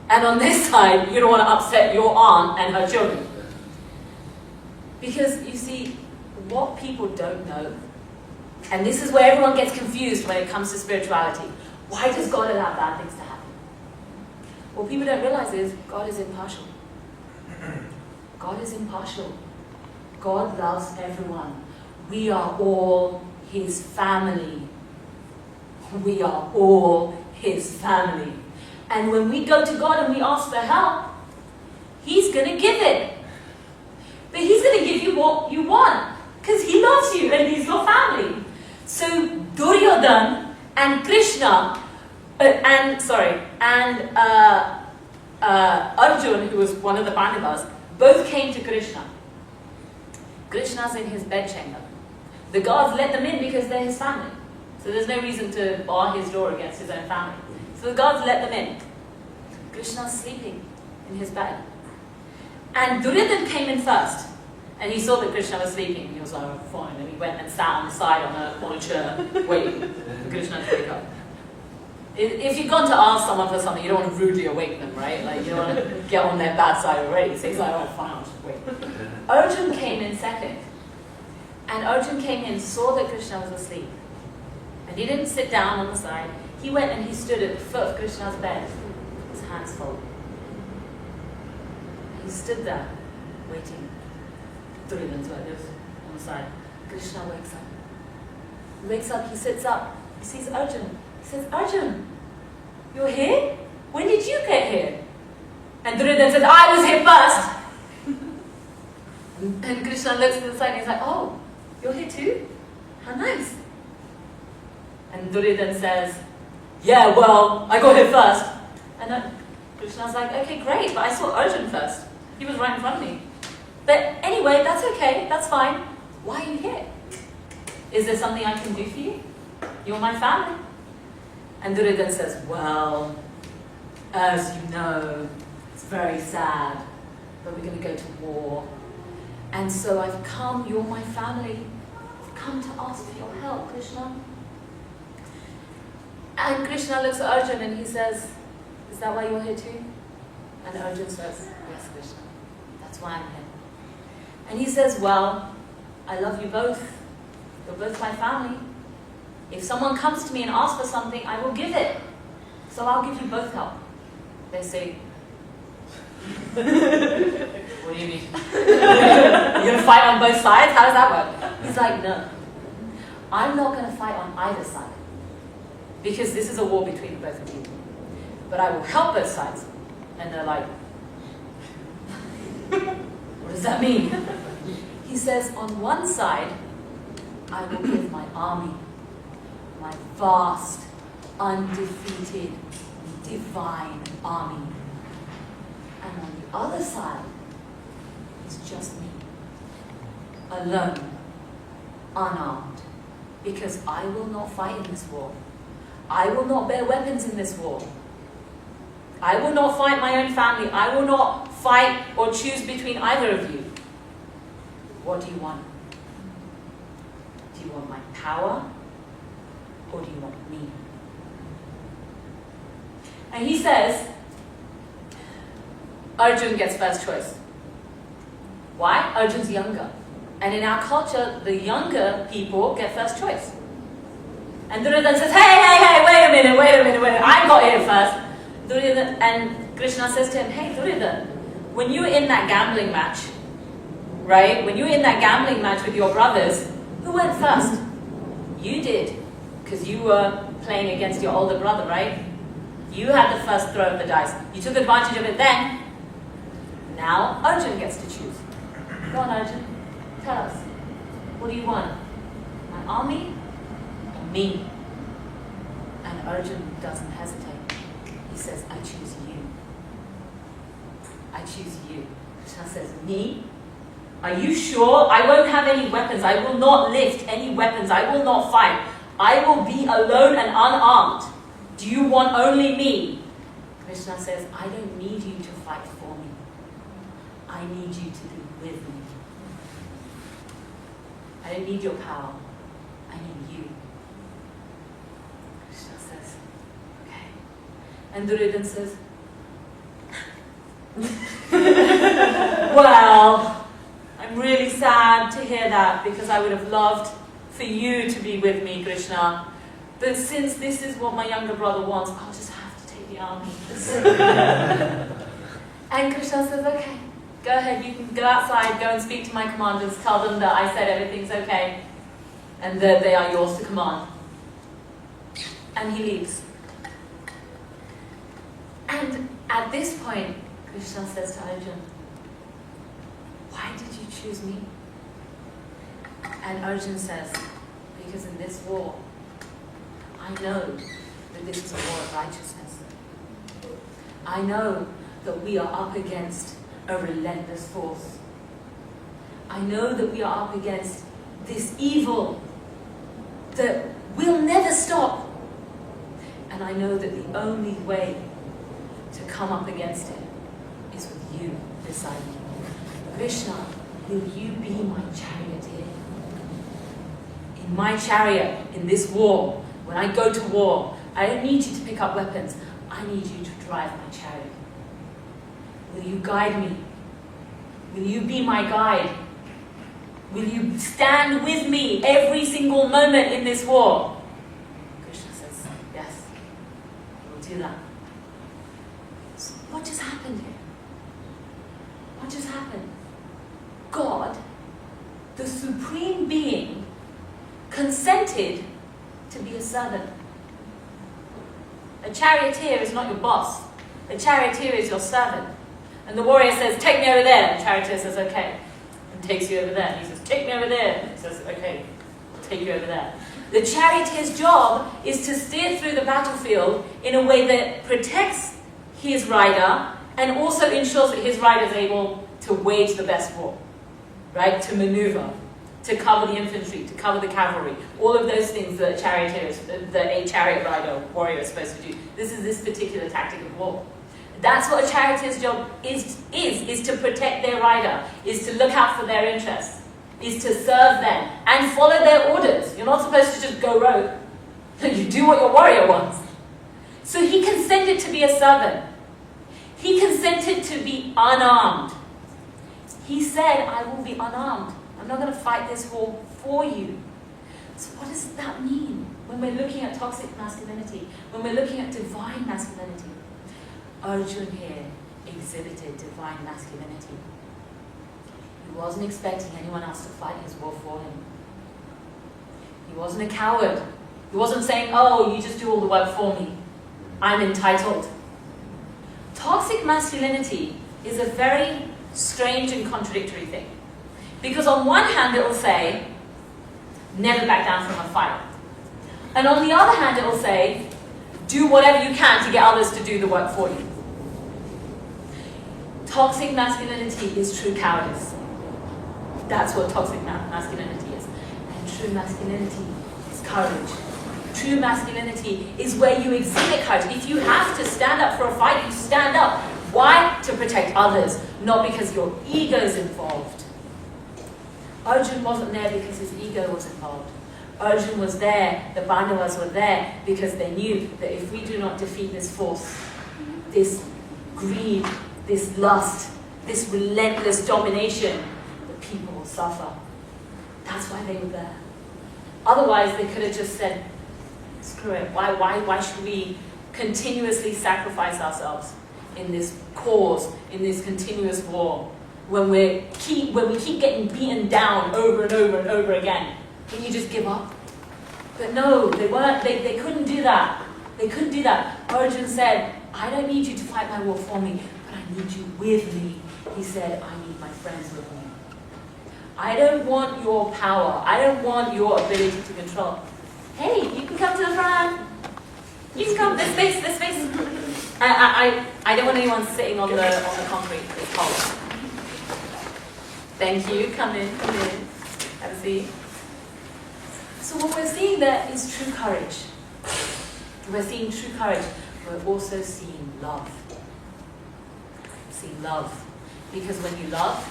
And on this side, you don't want to upset your aunt and her children. Because, you see, what people don't know, and this is where everyone gets confused when it comes to spirituality. Why does God allow bad things to happen? What people don't realize is God is impartial. God is impartial. God loves everyone. We are all his family. We are all his family. And when we go to God and we ask for help, he's going to give it. But he's going to give you what you want, because he loves you and he's your family. So Duryodhana and Krishna, Arjun, who was one of the Pandavas, both came to Krishna. Krishna's in his bedchamber. The gods let them in because they're his family. So there's no reason to bar his door against his own family. So the gods let them in. Krishna's sleeping in his bed. And Duryodhana came in first. And he saw that Krishna was sleeping. He was like, oh, fine. And he went and sat on the side on a chair, waiting for Krishna to wake up. If you've gone to ask someone for something, you don't want to rudely awake them, right? Like, you don't want to get on their bad side already. So he's like, oh, fine, I'll just wait. Arjun came in second. And Arjun came in, saw that Krishna was asleep. And he didn't sit down on the side. He went and he stood at the foot of Krishna's bed, his hands folded. He stood there, waiting. Duryodhana's like this, on the side. Krishna wakes up. He wakes up, he sits up. He sees Arjun. He says, Arjun, you're here? When did you get here? And Duryodhana says, I was here first. And Krishna looks to the side and he's like, oh, you're here too? How nice. And Duryodhana says, yeah, well, I got here first. And then Krishna's like, okay, great, but I saw Arjun first. He was right in front of me. But anyway, that's okay, that's fine. Why are you here? Is there something I can do for you? You're my family. And Duryodhana says, well, as you know, it's very sad, but we're going to go to war. And so I've come, you're my family. I've come to ask for your help, Krishna. And Krishna looks at Arjun and he says, is that why you're here too? And Arjun says, yes, Krishna, that's why I'm here. And he says, well, I love you both. You're both my family. If someone comes to me and asks for something, I will give it. So I'll give you both help. They say, what do you mean? You're going to fight on both sides? How does that work? He's like, no. I'm not going to fight on either side. Because this is a war between both of you. But I will help both sides. And they're like, what does that mean? He says, on one side, I will give my army, my vast, undefeated, divine army. And on the other side, it's just me, alone, unarmed, because I will not fight in this war. I will not bear weapons in this war. I will not fight my own family. I will not fight or choose between either of you. What do you want? Do you want my power, or do you want me? And he says, Arjun gets first choice. Why? Arjun's younger. And in our culture, the younger people get first choice. And Duryodhana says, hey, wait a minute, I got here first. And Krishna says to him, hey, Duryodhana, when you were in that gambling match, right? When you were in that gambling match with your brothers, who went first? You did, because you were playing against your older brother, right? You had the first throw of the dice. You took advantage of it then. Now Arjun gets to choose. Go on, Arjun. Tell us. What do you want? My army or me? And Arjun doesn't hesitate. He says, I choose you. I choose you. Krishna says, me? Are you sure? I won't have any weapons. I will not lift any weapons. I will not fight. I will be alone and unarmed. Do you want only me? Krishna says, I don't need you to fight for me. I need you to be with me. I don't need your power. I need you. Krishna says, okay. And Duryodhana says, well, I'm really sad to hear that, because I would have loved for you to be with me, Krishna. But since this is what my younger brother wants, I'll just have to take the army. And Krishna says, okay, go ahead, you can go outside, go and speak to my commanders, tell them that I said everything's okay, and that they are yours to command. And he leaves. And at this point, Krishna says to Arjun, why did you choose me? And Arjun says, because in this war, I know that this is a war of righteousness. I know that we are up against a relentless force. I know that we are up against this evil that will never stop. And I know that the only way to come up against it is with you beside me. Krishna, will you be my charioteer? In my chariot, in this war, when I go to war, I don't need you to pick up weapons. I need you to drive my chariot. Will you guide me? Will you be my guide? Will you stand with me every single moment in this war? Krishna says, yes, I will do that. So what just happened here? What just happened? God, the supreme being, consented to be a servant. A charioteer is not your boss. A charioteer is your servant. And the warrior says, take me over there. And the charioteer says, okay. And takes you over there. And he says, take me over there. And he says, okay, I'll take you over there. The charioteer's job is to steer through the battlefield in a way that protects his rider and also ensures that his rider is able to wage the best war, right? To maneuver, to cover the infantry, to cover the cavalry, all of those things that a chariot rider, warrior is supposed to do. This is this particular tactic of war. That's what a charioteer's job is to protect their rider, is to look out for their interests, is to serve them and follow their orders. You're not supposed to just go rogue. You do what your warrior wants. So he consented to be a servant. He consented to be unarmed. He said, I will be unarmed. I'm not going to fight this war for you. So what does that mean when we're looking at toxic masculinity, when we're looking at divine masculinity? Arjun here exhibited divine masculinity. He wasn't expecting anyone else to fight his war for him. He wasn't a coward. He wasn't saying, oh, you just do all the work for me. I'm entitled. Toxic masculinity is a very strange and contradictory thing. Because on one hand it will say, never back down from a fight. And on the other hand it will say, do whatever you can to get others to do the work for you. Toxic masculinity is true cowardice. That's what toxic masculinity is. And true masculinity is courage. True masculinity is where you exhibit courage. If you have to stand up for a fight, you stand up. Why? To protect others, not because your ego's involved. Arjun wasn't there because his ego was involved. Arjun was there, the Pandavas were there because they knew that if we do not defeat this force, this greed, this lust, this relentless domination, the people will suffer. That's why they were there. Otherwise, they could have just said, screw it, why should we continuously sacrifice ourselves in this cause, in this continuous war, when we keep getting beaten down over and over and over again? Can you just give up? But no, they couldn't do that. They couldn't do that. Arjun said, I don't need you to fight my war for me, but I need you with me. He said, I need my friends with me. I don't want your power. I don't want your ability to control. Hey, you can come to the front. You can come, this space. I don't want anyone sitting on the concrete. It's cold. Thank you. Come in. Have a seat. So what we're seeing there is true courage. We're seeing true courage. We're also seeing love. Seeing love. Because when you love,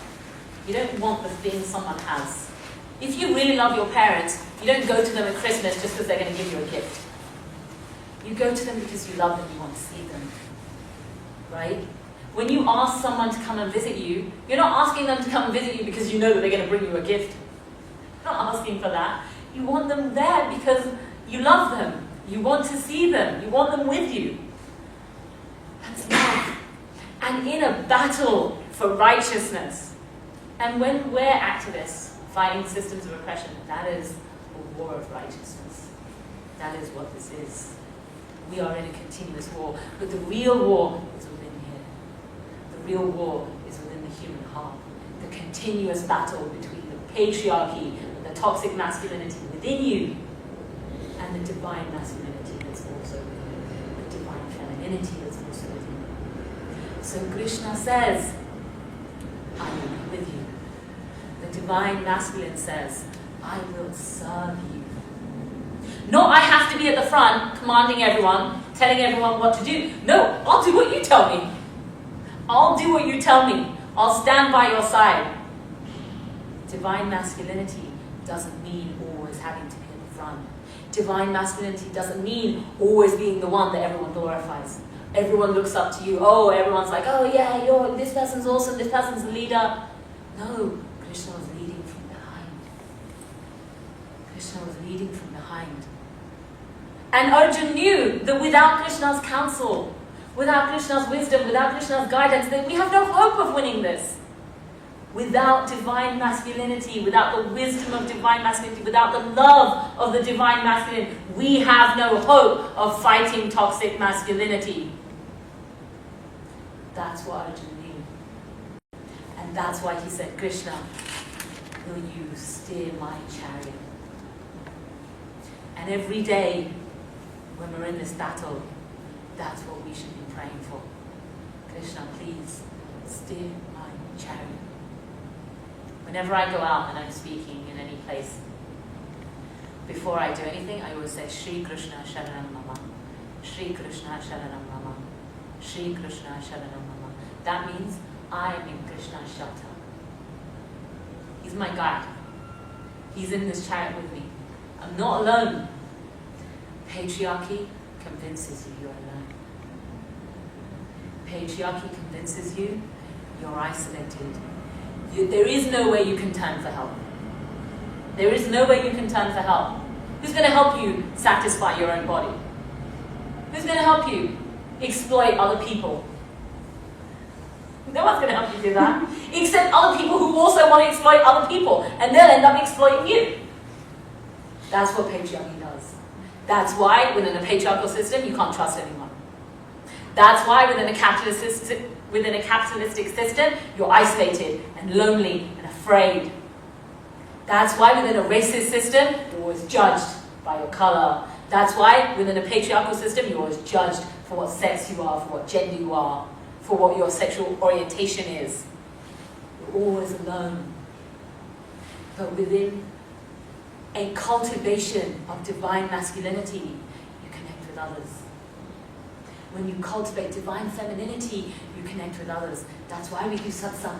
you don't want the thing someone has. If you really love your parents, you don't go to them at Christmas just because they're going to give you a gift. You go to them because you love them, you want to see them. Right? When you ask someone to come and visit you, you're not asking them to come and visit you because you know that they're going to bring you a gift. You're not asking for that. You want them there because you love them. You want to see them. You want them with you. That's love. And in a battle for righteousness, and when we're activists fighting systems of oppression, that is a war of righteousness. That is what this is. We are in a continuous war, but the real war is within here. The real war is within the human heart. The continuous battle between the patriarchy and the toxic masculinity within you and the divine masculinity that's also within you, the divine femininity that's also within you. So Krishna says, I will be with you. The divine masculine says, I will serve you. Not I have to be at the front, commanding everyone, telling everyone what to do. No, I'll do what you tell me. I'll do what you tell me. I'll stand by your side. Divine masculinity doesn't mean always having to be at the front. Divine masculinity doesn't mean always being the one that everyone glorifies. Everyone looks up to you. Oh, everyone's like, oh yeah, this person's awesome, this person's the leader. No, Krishna was leading from behind. Krishna was leading from behind. And Arjun knew that without Krishna's counsel, without Krishna's wisdom, without Krishna's guidance, that we have no hope of winning this. Without divine masculinity, without the wisdom of divine masculinity, without the love of the divine masculine, we have no hope of fighting toxic masculinity. That's what Arjun knew. And that's why he said, Krishna, will you steer my chariot? And every day, when we're in this battle, that's what we should be praying for. Krishna, please steer my chariot. Whenever I go out and I'm speaking in any place, before I do anything, I always say, Shri Krishna Sharanam Mama. Shri Krishna Sharanam Mama. Shri Krishna Sharanam Mama. That means I am in Krishna's shelter. He's my guide. He's in this chariot with me. I'm not alone. Patriarchy convinces you you're alone. Patriarchy convinces you you're isolated. There is no way you can turn for help. There is no way you can turn for help. Who's going to help you satisfy your own body? Who's going to help you exploit other people? No one's going to help you do that, except other people who also want to exploit other people, and they'll end up exploiting you. That's what patriarchy does. That's why within a patriarchal system you can't trust anyone. That's why within a capitalistic system you're isolated and lonely and afraid. That's why within a racist system you're always judged by your color. That's why within a patriarchal system you're always judged for what sex you are, for what gender you are, for what your sexual orientation is. You're always alone. But within a cultivation of divine masculinity, you connect with others. When you cultivate divine femininity, you connect with others. That's why we do satsang.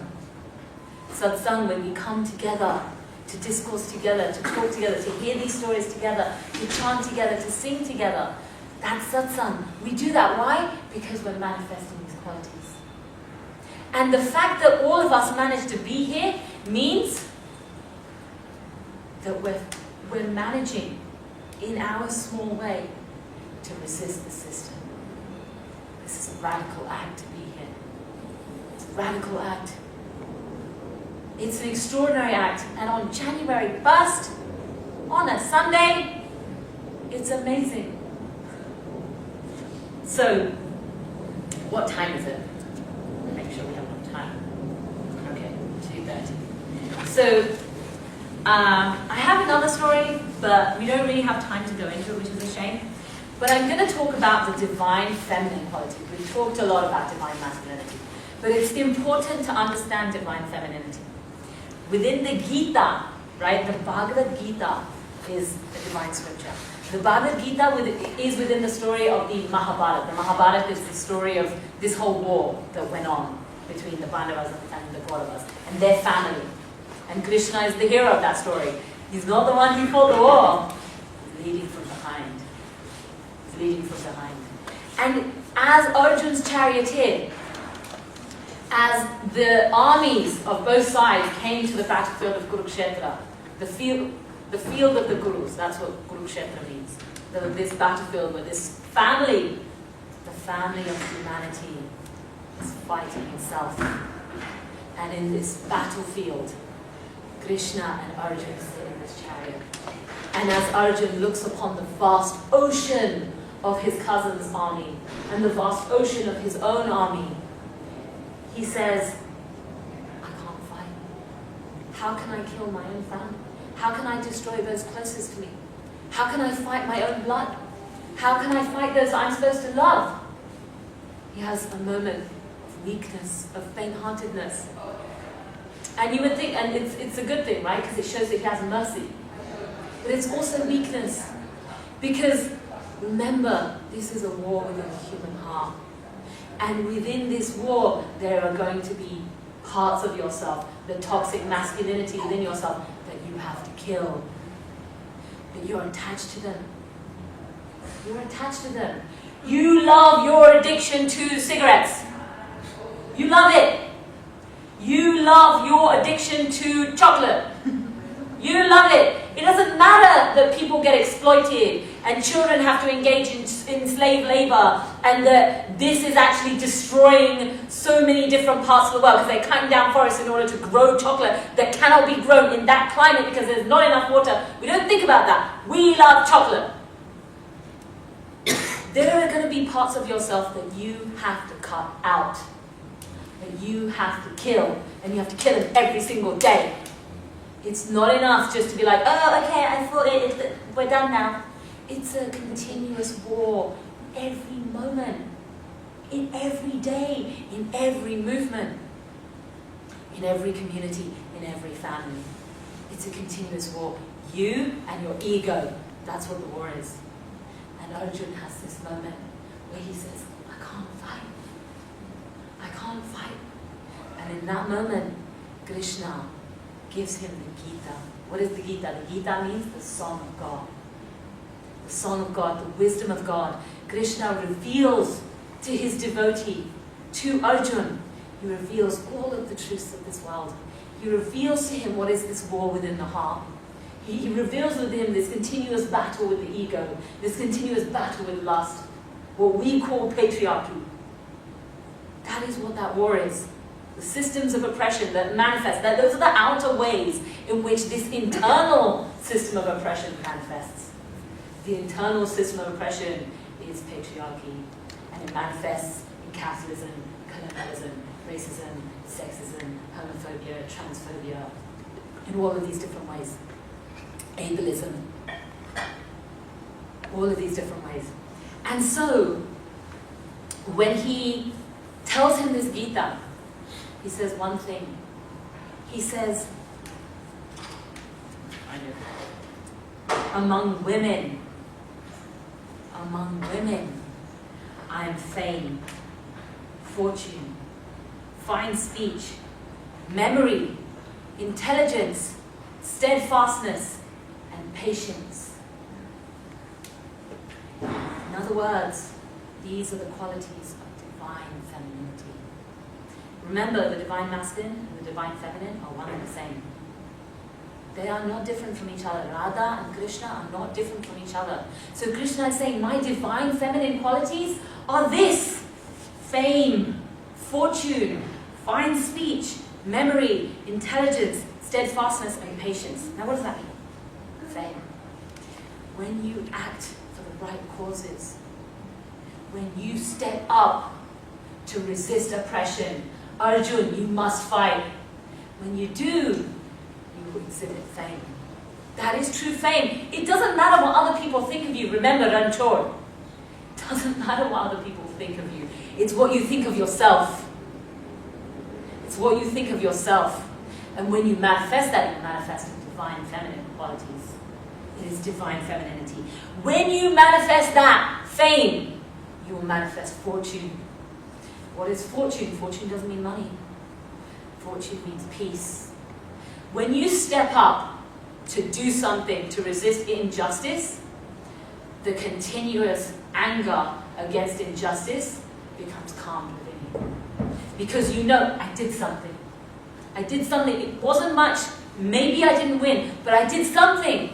Satsang, when we come together, to discourse together, to talk together, to hear these stories together, to chant together, to sing together. That's satsang. We do that. Why? Because we're manifesting these qualities. And the fact that all of us managed to be here means that we're managing in our small way to resist the system. This is a radical act to be here. It's a radical act. It's an extraordinary act. And on January 1st, on a Sunday, it's amazing. So, what time is it? Make sure we have enough time. Okay, 2:30. So, I have another story, but we don't really have time to go into it, which is a shame. But I'm going to talk about the divine feminine quality. We've talked a lot about divine masculinity. But it's important to understand divine femininity. Within the Gita, right, the Bhagavad Gita is the divine scripture. The Bhagavad Gita is within the story of the Mahabharata. The Mahabharata is the story of this whole war that went on between the Pandavas and the Kauravas and their family. And Krishna is the hero of that story. He's not the one who fought the war. He's leading from behind. He's leading from behind. And as Arjun's charioteer, as the armies of both sides came to the battlefield of Kurukshetra, the field of the Gurus, that's what Kurukshetra means. This battlefield where this family, the family of humanity, is fighting itself. And in this battlefield, Krishna and Arjun sit in this chariot. And as Arjun looks upon the vast ocean of his cousin's army and the vast ocean of his own army, he says, I can't fight. How can I kill my own family? How can I destroy those closest to me? How can I fight my own blood? How can I fight those I'm supposed to love? He has a moment of weakness, of faint-heartedness. And you would think, and it's a good thing, right? Because it shows that he has mercy. But it's also weakness. Because remember, this is a war within the human heart. And within this war, there are going to be parts of yourself, the toxic masculinity within yourself, that you have to kill. But you're attached to them. You're attached to them. You love your addiction to cigarettes. You love it. You love your addiction to chocolate. You love it. It doesn't matter that people get exploited and children have to engage in slave labor and that this is actually destroying so many different parts of the world because they're cutting down forests in order to grow chocolate that cannot be grown in that climate because there's not enough water. We don't think about that. We love chocolate. There are going to be parts of yourself that you have to cut out, that you have to kill, and you have to kill them every single day. It's not enough just to be like, oh, okay, I thought we're done now. It's a continuous war every moment, in every day, in every movement, in every community, in every family. It's a continuous war. You and your ego, that's what the war is. And Arjun has this moment where he says, I can't fight. I can't fight. And in that moment, Krishna gives him the Gita. What is the Gita? The Gita means the Song of God. The Song of God, the wisdom of God. Krishna reveals to his devotee, to Arjun, he reveals all of the truths of this world. He reveals to him what is this war within the heart. He reveals with him this continuous battle with the ego, this continuous battle with lust, what we call patriarchy. That is what that war is. The systems of oppression that manifest, those are the outer ways in which this internal system of oppression manifests. The internal system of oppression is patriarchy, and it manifests in capitalism, colonialism, racism, sexism, homophobia, transphobia, in all of these different ways. Ableism, all of these different ways. And so, when he tells him this Gita, he says one thing. He says, among women, I am fame, fortune, fine speech, memory, intelligence, steadfastness, and patience. In other words, these are the qualities of divine femininity. Remember, the divine masculine and the divine feminine are one and the same. They are not different from each other. Radha and Krishna are not different from each other. So Krishna is saying, my divine feminine qualities are this: fame, fortune, fine speech, memory, intelligence, steadfastness, and patience. Now what does that mean? Fame. When you act for the right causes, when you step up to resist oppression, Arjun, you must fight. When you do, you exhibit fame. That is true fame. It doesn't matter what other people think of you. Remember, Ranchor. It doesn't matter what other people think of you. It's what you think of yourself. It's what you think of yourself. And when you manifest that, you manifest divine feminine qualities. It is divine femininity. When you manifest that fame, you will manifest fortune. What is fortune? Fortune doesn't mean money. Fortune means peace. When you step up to do something to resist injustice, the continuous anger against injustice becomes calm within you. Because you know, I did something. I did something. It wasn't much. Maybe I didn't win, but I did something.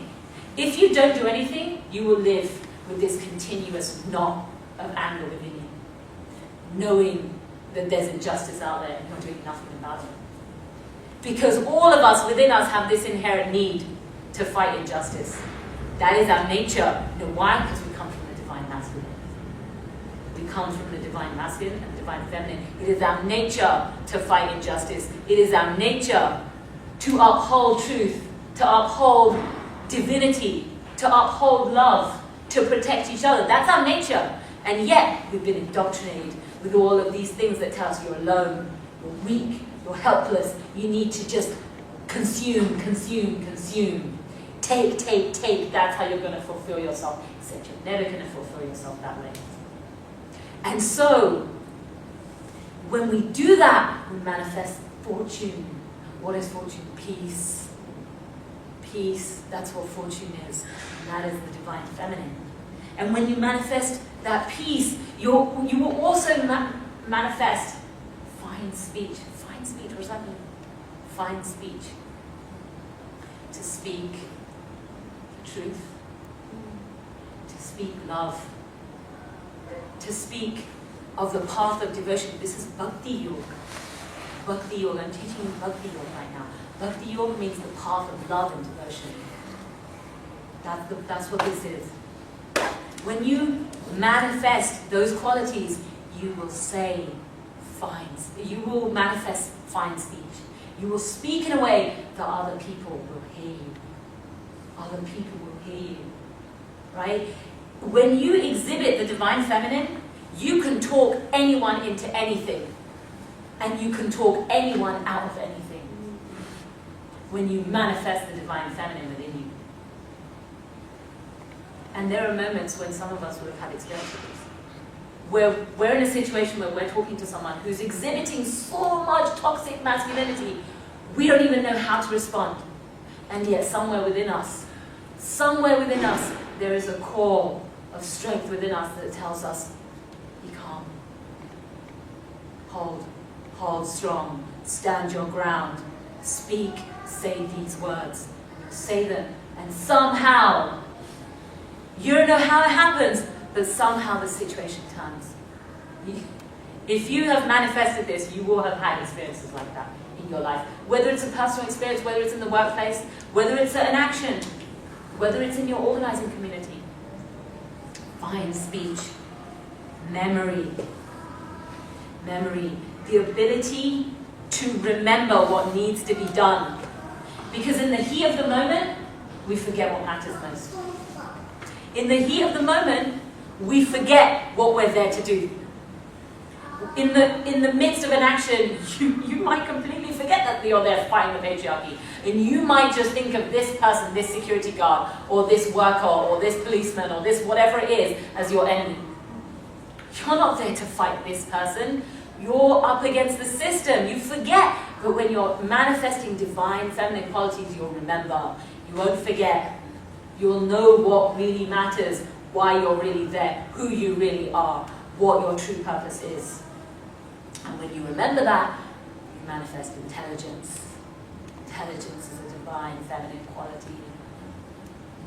If you don't do anything, you will live with this continuous knot of anger within you, knowing that there's injustice out there and you're doing nothing about it. Because all of us within us have this inherent need to fight injustice. That is our nature. You know why? Because we come from the divine masculine. We come from the divine masculine and the divine feminine. It is our nature to fight injustice. It is our nature to uphold truth, to uphold divinity, to uphold love, to protect each other. That's our nature. And yet, we've been indoctrinated with all of these things that tell us you're alone, you're weak, you're helpless, you need to just consume, consume, consume. Take, take, take. That's how you're going to fulfill yourself. Except you're never going to fulfill yourself that way. And so, when we do that, we manifest fortune. What is fortune? Peace. Peace, that's what fortune is. And that is the divine feminine. And when you manifest that peace, you will also manifest fine speech. Fine speech, what does that mean? Fine speech. To speak the truth. To speak love. To speak of the path of devotion. This is Bhakti Yoga. Bhakti Yoga. I'm teaching you Bhakti Yoga right now. Bhakti Yoga means the path of love and devotion. That's what this is. When you manifest those qualities, you will say you will manifest fine speech. You will speak in a way that other people will hear you. Other people will hear you. Right? When you exhibit the divine feminine, you can talk anyone into anything. And you can talk anyone out of anything. When you manifest the divine feminine within you. And there are moments when some of us would have had experiences where we're in a situation where we're talking to someone who's exhibiting so much toxic masculinity, we don't even know how to respond. And yet somewhere within us, there is a core of strength within us that tells us, be calm, hold strong, stand your ground, speak, say these words, say them, and somehow, you don't know how it happens, but somehow the situation turns. If you have manifested this, you will have had experiences like that in your life. Whether it's a personal experience, whether it's in the workplace, whether it's an action, whether it's in your organizing community. Fine speech, memory, the ability to remember what needs to be done. Because in the heat of the moment, we forget what matters most. In the heat of the moment, we forget what we're there to do. In the midst of an action, you might completely forget that you're there fighting the patriarchy. And you might just think of this person, this security guard, or this worker, or this policeman, or this whatever it is, as your enemy. You're not there to fight this person. You're up against the system. You forget. But when you're manifesting divine feminine qualities, you'll remember. You won't forget. You'll know what really matters, why you're really there, who you really are, what your true purpose is. And when you remember that, you manifest intelligence. Intelligence is a divine feminine quality.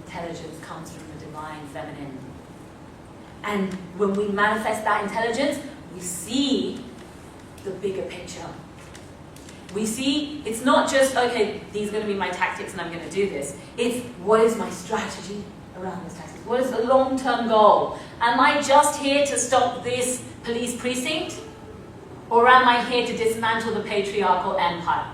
Intelligence comes from the divine feminine. And when we manifest that intelligence, we see the bigger picture. We see, it's not just, okay, these are going to be my tactics and I'm going to do this. It's, what is my strategy around this tactics? What is the long-term goal? Am I just here to stop this police precinct? Or am I here to dismantle the patriarchal empire?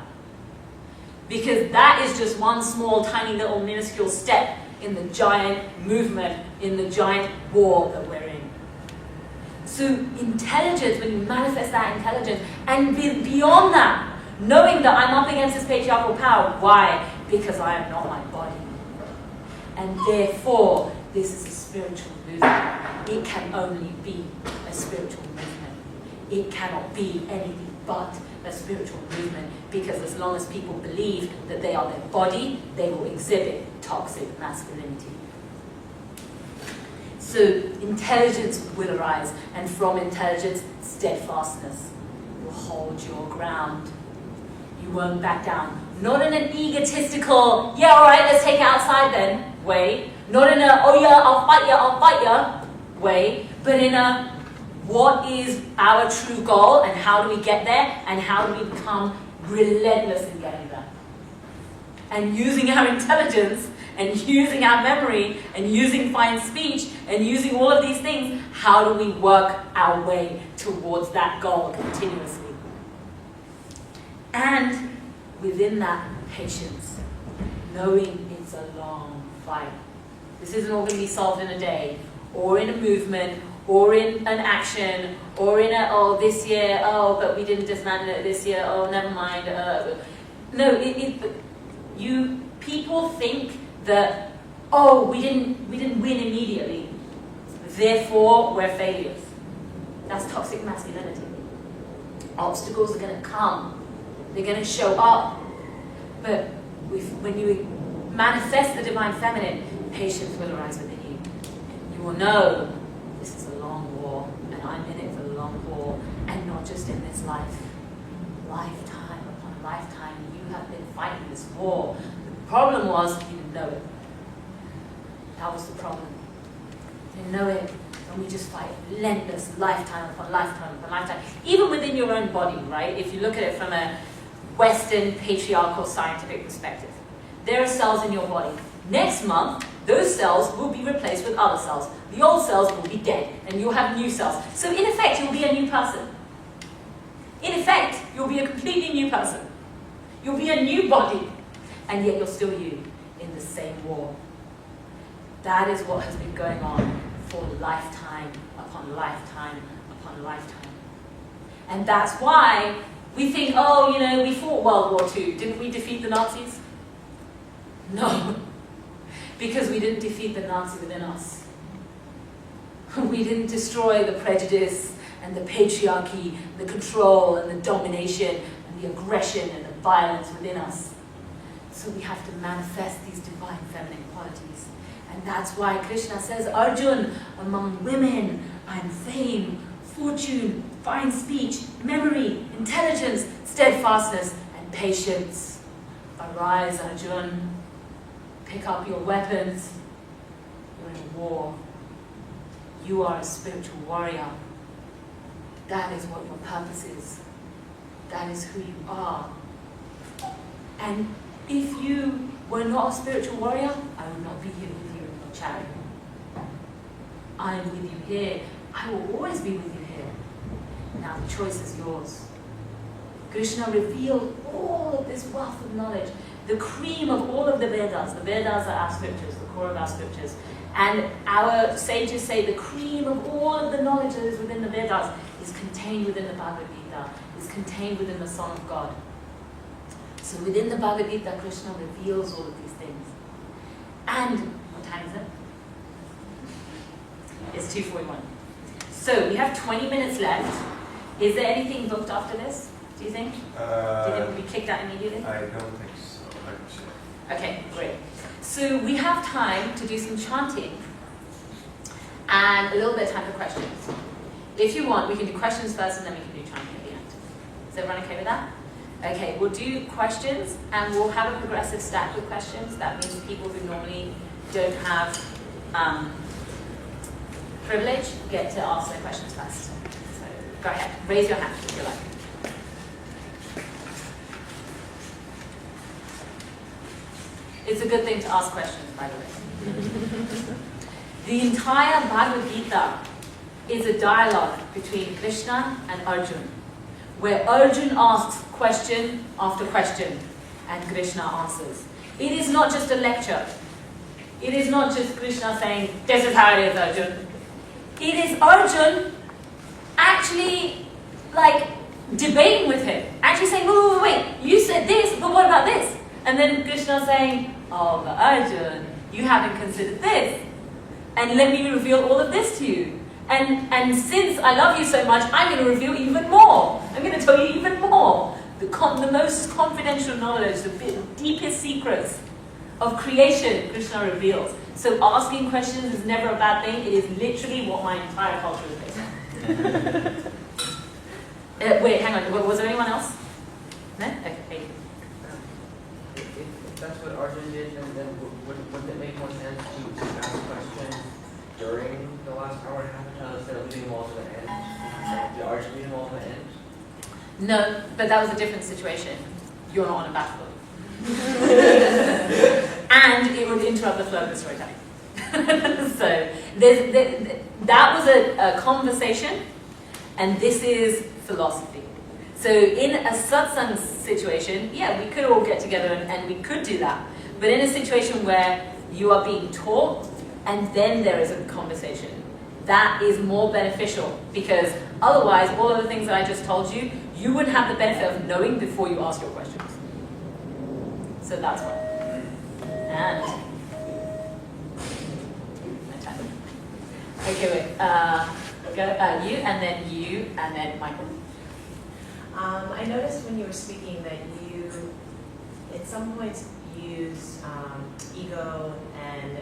Because that is just one small, tiny, little, minuscule step in the giant movement, in the giant war that we're in. So intelligence, when you manifest that intelligence, and beyond that, knowing that I'm up against this patriarchal power. Why? Because I am not my body. And therefore, this is a spiritual movement. It can only be a spiritual movement. It cannot be anything but a spiritual movement, because as long as people believe that they are their body, they will exhibit toxic masculinity. So intelligence will arise, and from intelligence, steadfastness. You'll hold your ground. You won't back down. Not in an egotistical, yeah, all right, let's take it outside then, way. Not in a, oh yeah, I'll fight ya, way. But in a, what is our true goal, and how do we get there, and how do we become relentless in getting there? And using our intelligence, and using our memory, and using fine speech, and using all of these things, how do we work our way towards that goal continuously? And within that, patience, knowing it's a long fight. This isn't all going to be solved in a day, or in a movement, or in an action, or in a, oh, this year, oh, but we didn't dismantle it this year, oh, never mind. No, people think that, oh, we didn't win immediately, therefore we're failures. That's toxic masculinity. Obstacles are going to come. They're going to show up. But when you manifest the divine feminine, patience will arise within you. You will know this is a long war, and I'm in it for the long haul, and not just in this life. Lifetime upon lifetime, you have been fighting this war. The problem was you didn't know it. That was the problem. You didn't know it, and we just fight relentless, lifetime upon lifetime upon lifetime. Even within your own body, right? If you look at it from a Western patriarchal scientific perspective, there are cells in your body. Next month, those cells will be replaced with other cells. The old cells will be dead, and you'll have new cells. So in effect, you'll be a new person. In effect, you'll be a completely new person. You'll be a new body, and yet you're still you in the same war. That is what has been going on for lifetime upon lifetime upon lifetime. And that's why we think, oh, you know, we fought World War II. Didn't we defeat the Nazis? No. Because we didn't defeat the Nazi within us. We didn't destroy the prejudice and the patriarchy, the control and the domination and the aggression and the violence within us. So we have to manifest these divine feminine qualities. And that's why Krishna says, Arjun, among women, I'm fame, fortune, fine speech, memory, intelligence, steadfastness, and patience. Arise, Arjun. Pick up your weapons. You're in a war. You are a spiritual warrior. That is what your purpose is. That is who you are. And if you were not a spiritual warrior, I would not be here with you in your chariot. I am with you here. I will always be with you here. Now the choice is yours. Krishna revealed all of this wealth of knowledge, the cream of all of the Vedas. The Vedas are our scriptures, the core of our scriptures. And our sages say the cream of all of the knowledge that is within the Vedas is contained within the Bhagavad Gita, is contained within the Song of God. So within the Bhagavad Gita, Krishna reveals all of these things. And, what time is it? It's 2:41. So we have 20 minutes left. Is there anything booked after this, do you think? Do you think we'll be kicked out immediately? I don't think so. Let me see. Okay, great. So we have time to do some chanting and a little bit of time for questions. If you want, we can do questions first and then we can do chanting at the end. Is everyone okay with that? Okay, we'll do questions and we'll have a progressive stack with questions. That means people who normally don't have privilege get to ask their questions first. So go ahead, raise your hand if you like. It's a good thing to ask questions, by the way. The entire Bhagavad Gita is a dialogue between Krishna and Arjuna, where Arjuna asks question after question and Krishna answers. It is not just a lecture. It is not just Krishna saying, this is how it is, Arjuna. It is Arjuna actually like debating with him, actually saying, wait, you said this, but what about this? And then Krishna saying, oh, but Arjuna, you haven't considered this. And let me reveal all of this to you. And since I love you so much, I'm going to reveal even more. I'm going to tell you even more. The most confidential knowledge, the deepest secrets of creation, Krishna reveals. So asking questions is never a bad thing. It is literally what my entire culture is based on. Wait, hang on. Was there anyone else? No? Okay. If that's what Arjuna did, then wouldn't it make more sense to ask questions during the last hour and a half instead of leaving them all to the end? Did Arjuna leave them all to the end? No, but that was a different situation. You're not on a battlefield. And it would interrupt the flow of the storytelling. So that was a conversation, and this is philosophy. So in a satsang situation, yeah, we could all get together and we could do that. But in a situation where you are being taught and then there is a conversation, that is more beneficial, because otherwise all of the things that I just told you, you wouldn't have the benefit of knowing before you ask your questions. So that's why. And okay, wait. Go, you, and then Michael. I noticed when you were speaking that you, at some points, use ego and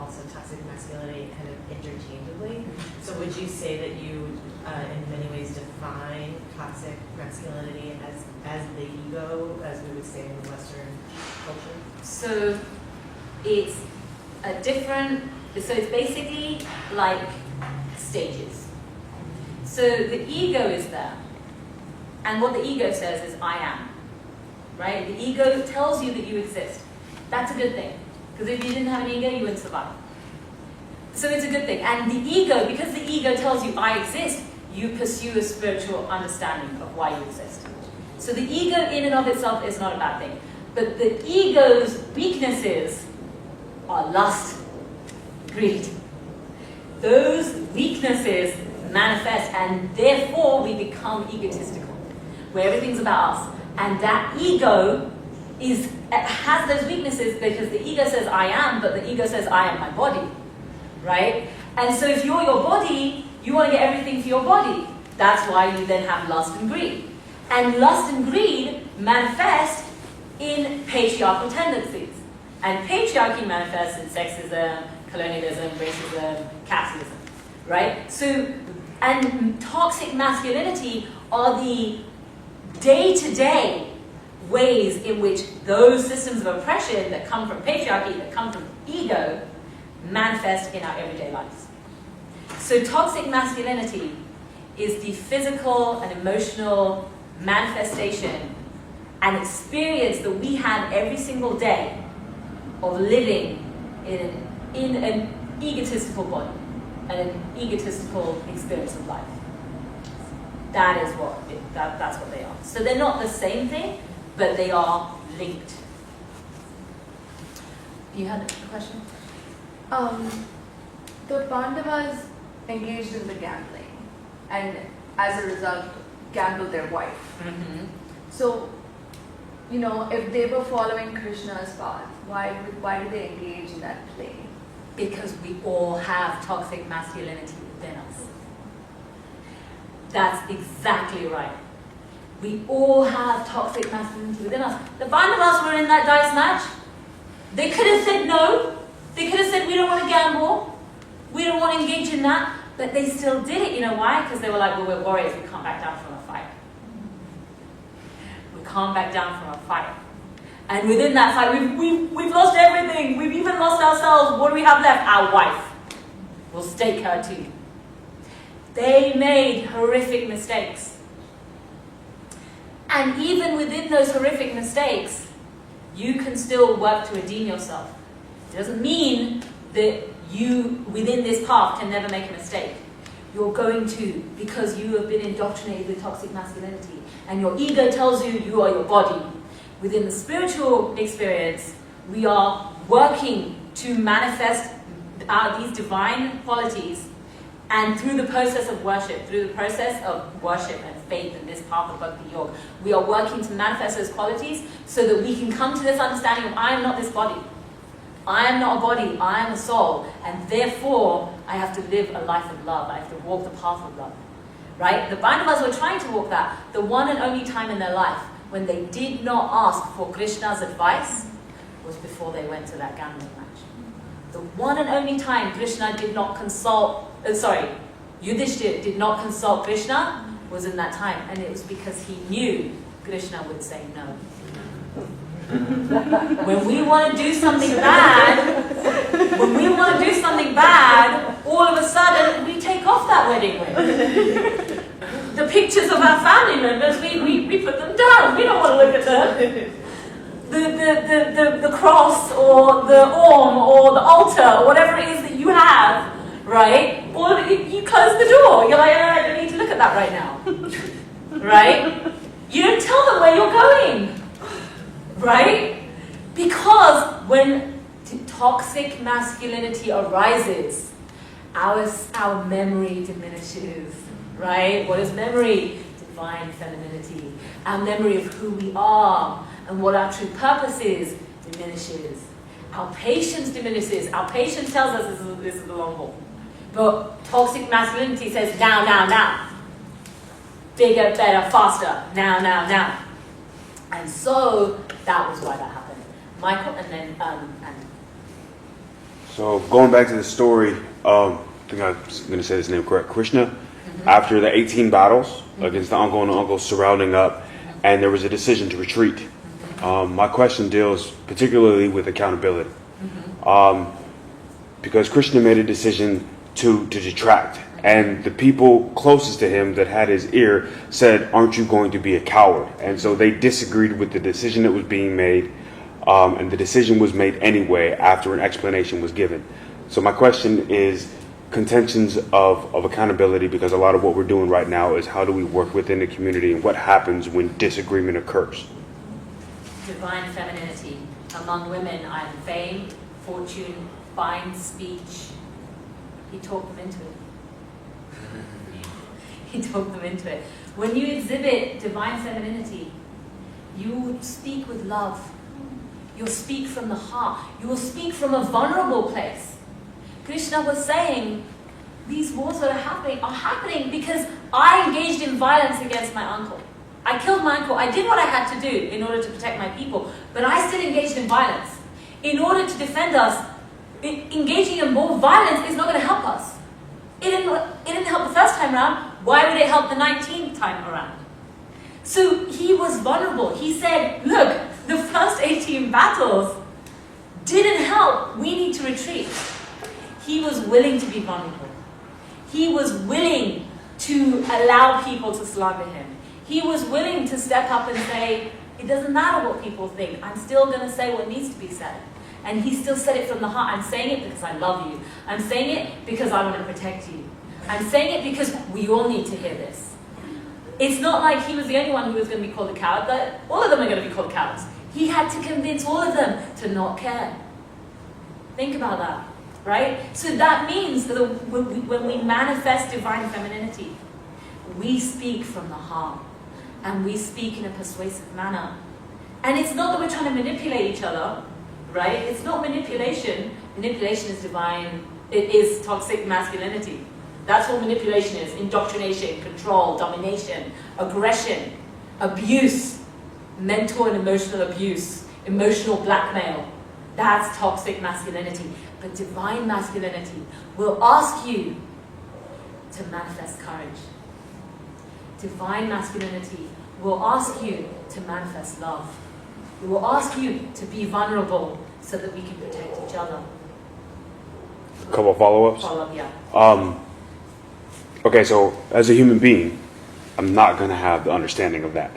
also toxic masculinity kind of interchangeably. So would you say that you, in many ways, define toxic masculinity as the ego, as we would say in the Western culture? So it's so it's basically like stages. So the ego is there. And what the ego says is, I am. Right? The ego tells you that you exist. That's a good thing. Because if you didn't have an ego, you wouldn't survive. So it's a good thing. And the ego, because the ego tells you, I exist, you pursue a spiritual understanding of why you exist. So the ego in and of itself is not a bad thing. But the ego's weaknesses are lust, greed. Those weaknesses manifest, and therefore we become egotistical, where everything's about us. And that ego has those weaknesses because the ego says I am, but the ego says I am my body, right? And so if you're your body, you want to get everything for your body. That's why you then have lust and greed. And lust and greed manifest in patriarchal tendencies. And patriarchy manifests in sexism, colonialism, racism, capitalism, right? So, and toxic masculinity are the day-to-day ways in which those systems of oppression that come from patriarchy, that come from ego, manifest in our everyday lives. So toxic masculinity is the physical and emotional manifestation and experience that we have every single day of living in an egotistical body and an egotistical experience of life. That is that's what they are. So they're not the same thing, but they are linked. You had a question? The Pandavas engaged in the gambling, and as a result, gambled their wife. Mm-hmm. So, if they were following Krishna's path, why did they engage in that play? Because we all have toxic masculinity within us. That's exactly right. We all have toxic masculinity within us. The five of us were in that dice match. They could have said no. They could have said, we don't want to gamble. We don't want to engage in that. But they still did it. You know why? Because they were like, well, we're warriors. We can't back down from a fight. We can't back down from a fight. And within that fight, we've lost everything. We've even lost ourselves. What do we have left? Our wife. We'll stake her too. They made horrific mistakes. And even within those horrific mistakes, you can still work to redeem yourself. It doesn't mean that you, within this path, can never make a mistake. You're going to, because you have been indoctrinated with toxic masculinity, and your ego tells you you are your body. Within the spiritual experience, we are working to manifest these divine qualities, and through the process of worship, and faith in this path of Bhakti Yoga, we are working to manifest those qualities so that we can come to this understanding of I am not this body. I am not a body, I am a soul, and therefore I have to live a life of love. I have to walk the path of love. Right? The Pandavas were trying to walk that. The one and only time in their life when they did not ask for Krishna's advice was before they went to that gambling match. The one and only time Krishna did not consult, Yudhishthira did not consult Krishna was in that time, and it was because he knew Krishna would say no. When we want to do something bad, all of a sudden we take off that wedding ring. The pictures of our family members, we put them down. We don't want to look at them. The cross or the Om or the altar or whatever it is that you have, right? Or you close the door. You're like, I don't need to look at that right now. Right? You don't tell them where you're going. Right? Because when toxic masculinity arises, our memory diminishes. Right? What is memory? Divine femininity. Our memory of who we are and what our true purpose is diminishes. Our patience diminishes. Our patience tells us this is the long haul. But toxic masculinity says now, now, now. Bigger, better, faster. Now, now, now. And so that was why that happened. Michael, and then So going back to the story, I think I'm going to say his name correct. Krishna, after the 18 battles against the uncle and the uncle surrounding up, and there was a decision to retreat. My question deals particularly with accountability, because Krishna made a decision to detract, and the people closest to him that had his ear said, "Aren't you going to be a coward?" And so they disagreed with the decision that was being made, and the decision was made anyway after an explanation was given. So my question is contentions of accountability, because a lot of what we're doing right now is how do we work within the community and what happens when disagreement occurs. divine femininity. Among women, I am fame, fortune, fine speech. He talked them into it. He talked them into it. When you exhibit divine femininity, you speak with love. You'll speak from the heart. You will speak from a vulnerable place. Krishna was saying, these wars that are happening because I engaged in violence against my uncle. I killed my uncle. I did what I had to do in order to protect my people, but I still engaged in violence. In order to defend us, engaging in more violence is not going to help us. It didn't help the first time around. Why would it help the 19th time around? So he was vulnerable. He said, look, the first 18 battles didn't help. We need to retreat. He was willing to be vulnerable. He was willing to allow people to slander him. He was willing to step up and say, it doesn't matter what people think. I'm still going to say what needs to be said. And he still said it from the heart. I'm saying it because I love you. I'm saying it because I want to protect you. I'm saying it because we all need to hear this. It's not like he was the only one who was going to be called a coward, but all of them are going to be called cowards. He had to convince all of them to not care. Think about that, right? So that means that when we manifest divine femininity, we speak from the heart, and we speak in a persuasive manner. And it's not that we're trying to manipulate each other, right? It's not manipulation. Manipulation is divine. It is toxic masculinity. That's what manipulation is. Indoctrination, control, domination, aggression, abuse, mental and emotional abuse, emotional blackmail. That's toxic masculinity. But divine masculinity will ask you to manifest courage. Divine masculinity will ask you to manifest love. It will ask you to be vulnerable so that we can protect each other. A couple of follow-ups. Follow up, yeah. Okay, so as a human being, I'm not going to have the understanding of that.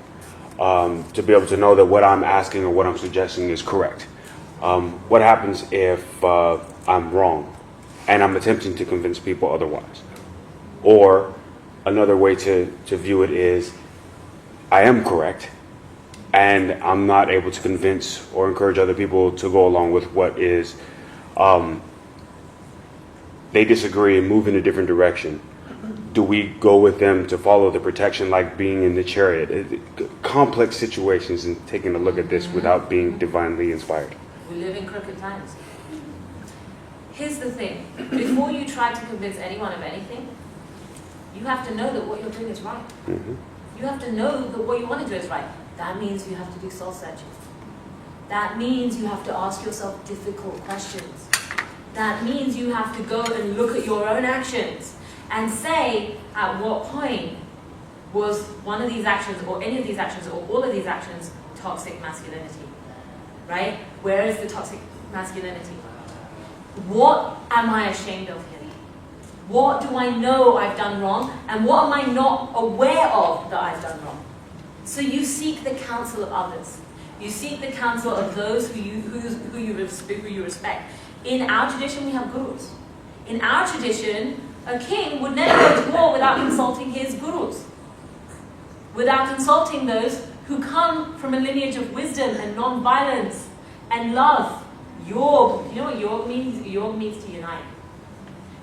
To be able to know that what I'm asking or what I'm suggesting is correct. What happens if I'm wrong and I'm attempting to convince people otherwise? Or another way to view it is I am correct and I'm not able to convince or encourage other people to go along with what is they disagree and move in a different direction. Do we go with them to follow the protection like being in the chariot? Complex situations and taking a look at this without being divinely inspired. We live in crooked times. Here's the thing. Before you try to convince anyone of anything, you have to know that what you're doing is right. Mm-hmm. You have to know that what you want to do is right. That means you have to do soul searching. That means you have to ask yourself difficult questions. That means you have to go and look at your own actions and say, at what point was one of these actions or any of these actions or all of these actions toxic masculinity, right? Where is the toxic masculinity? What am I ashamed of here? What do I know I've done wrong? And what am I not aware of that I've done wrong? So you seek the counsel of others. You seek the counsel of those who you respect. In our tradition, we have gurus. In our tradition, a king would never go to war without consulting his gurus, without consulting those who come from a lineage of wisdom and non-violence and love. Yog, you know what yog means? Yog means to unite.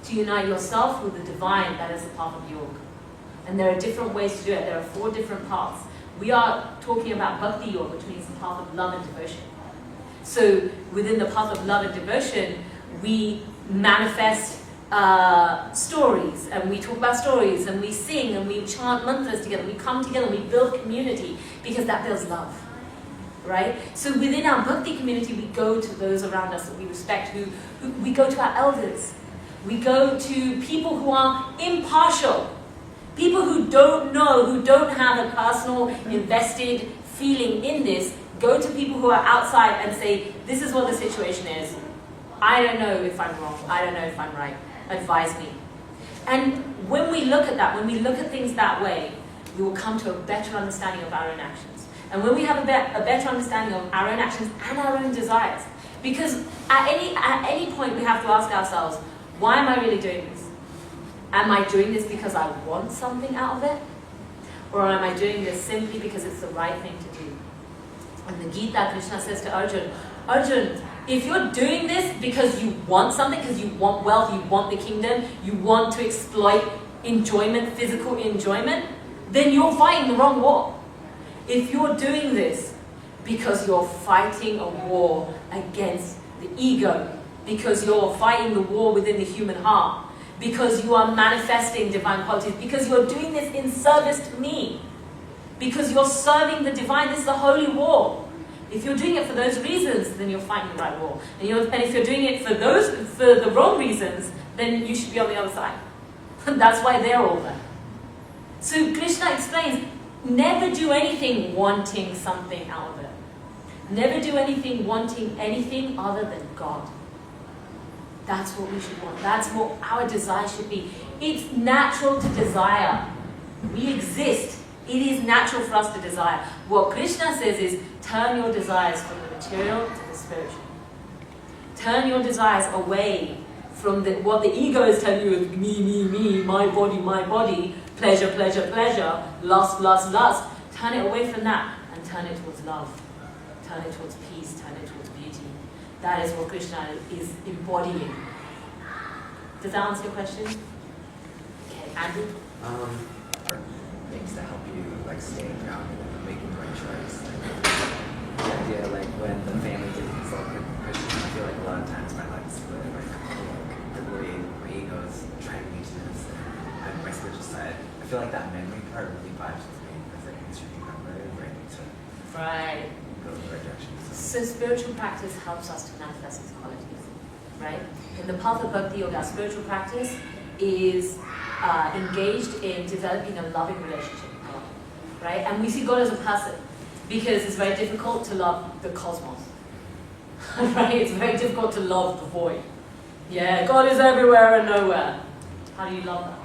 To unite yourself with the divine, that is the path of yog. And there are different ways to do it. There are 4 different paths. We are talking about bhakti yoga, which means the path of love and devotion. So within the path of love and devotion, we manifest stories, and we talk about stories, and we sing, and we chant mantras together, we come together, and we build community, because that builds love, right? So within our bhakti community, we go to those around us that we respect, who we go to our elders, we go to people who are impartial, people who don't know, who don't have a personal invested feeling in this, go to people who are outside and say, this is what the situation is. I don't know if I'm wrong. I don't know if I'm right. Advise me. And when we look at that, when we look at things that way, we will come to a better understanding of our own actions. And when we have a better understanding of our own actions and our own desires, because at any point we have to ask ourselves, why am I really doing this? Am I doing this because I want something out of it? Or am I doing this simply because it's the right thing to do? And the Gita, Krishna says to Arjun, Arjun, if you're doing this because you want something, because you want wealth, you want the kingdom, you want to exploit enjoyment, physical enjoyment, then you're fighting the wrong war. If you're doing this because you're fighting a war against the ego, because you're fighting the war within the human heart, because you are manifesting divine qualities, because you're doing this in service to me, because you're serving the divine, this is a holy war. If you're doing it for those reasons, then you're fighting the right war. And if you're doing it for the wrong reasons, then you should be on the other side. That's why they're all there. So Krishna explains, never do anything wanting something out of it. Never do anything wanting anything other than God. That's what we should want. That's what our desire should be. It's natural to desire. We exist. It is natural for us to desire. What Krishna says is, turn your desires from the material to the spiritual. Turn your desires away from what the ego is telling you is me, my body, pleasure, pleasure, pleasure, lust, lust, lust. Turn it away from that and turn it towards love. Turn it towards peace, turn it towards beauty. That is what Krishna is embodying. Does that answer your question? Okay, Andrew? Things to help you like stay grounded and making the right choice. The idea like when the family did consult with Christians, I feel like a lot of times my life is split like my egos trying to reach this. like my spiritual side, I feel like that memory part really vibes with me because like makes you remember it, right? To Right. go in the right direction. So spiritual practice helps us to manifest these qualities, right? In the path of Bhakti Yoga, spiritual practice is engaged in developing a loving relationship with God, right? And we see God as a person because it's very difficult to love the cosmos, right? It's very difficult to love the void. Yeah, God is everywhere and nowhere. How do you love that,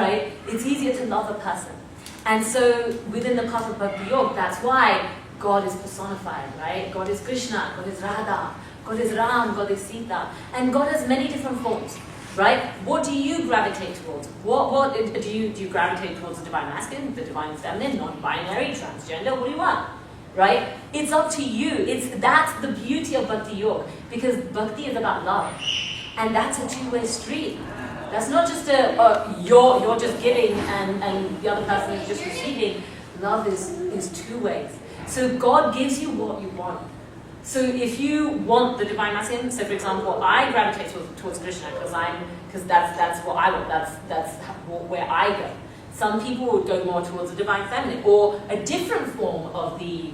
right? It's easier to love a person. And so within the path of Bhakti Yoga, that's why God is personified, right? God is Krishna, God is Radha, God is Ram, God is Sita. And God has many different forms, right? What do you gravitate towards? What do you gravitate towards the divine masculine, the divine feminine, non-binary, transgender? What do you want? Right? It's up to you. That's the beauty of Bhakti Yoga, because Bhakti is about love. And that's a two-way street. That's not just you're just giving and the other person is just receiving. Love is two ways. So God gives you what you want. So if you want the divine masculine, so for example, I gravitate towards Krishna because that's what I want. That's where I go. Some people would go more towards the divine feminine or a different form of the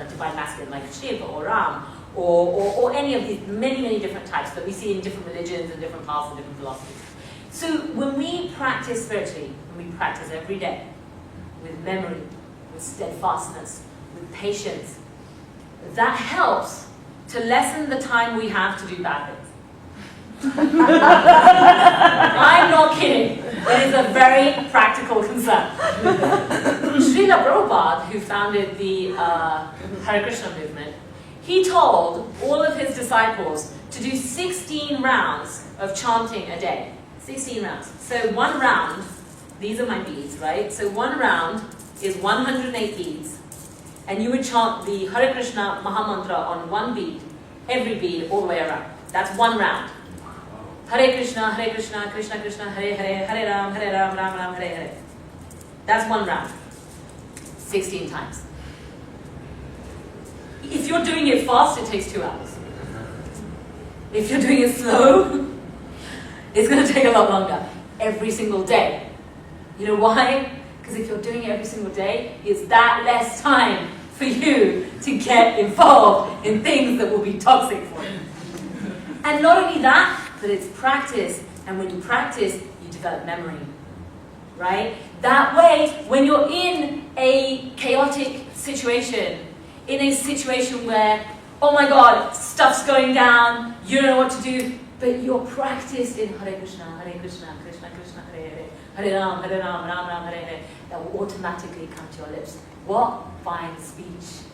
divine masculine, like Shiva or Ram, or any of these many different types that we see in different religions and different paths and different philosophies. So when we practice spiritually, when we practice every day with memory, with steadfastness, with patience, that helps to lessen the time we have to do bad things. I'm not kidding. It is a very practical concern. Srila Prabhupada, who founded the Hare Krishna movement, he told all of his disciples to do 16 rounds of chanting a day. 16 rounds. So one round, these are my beads, right? So one round is 108 beads. And you would chant the Hare Krishna Mahamantra on one bead, every bead, all the way around. That's one round. Hare Krishna, Krishna Krishna, Hare Hare, Hare Ram, Ram Ram, Hare Hare. That's one round. 16 times. If you're doing it fast, it takes 2 hours. If you're doing it slow, it's going to take a lot longer. Every single day. You know why? Because if you're doing it every single day, it's that less time for you to get involved in things that will be toxic for you. And not only that, but it's practice. And when you practice, you develop memory. Right? That way, when you're in a chaotic situation, in a situation where, oh my God, stuff's going down, you don't know what to do, but you're practiced in Hare Krishna, Krishna Krishna, Hare Hare, Hare Ram, Ram Ram, Hare Hare, that will automatically come to your lips. What fine speech?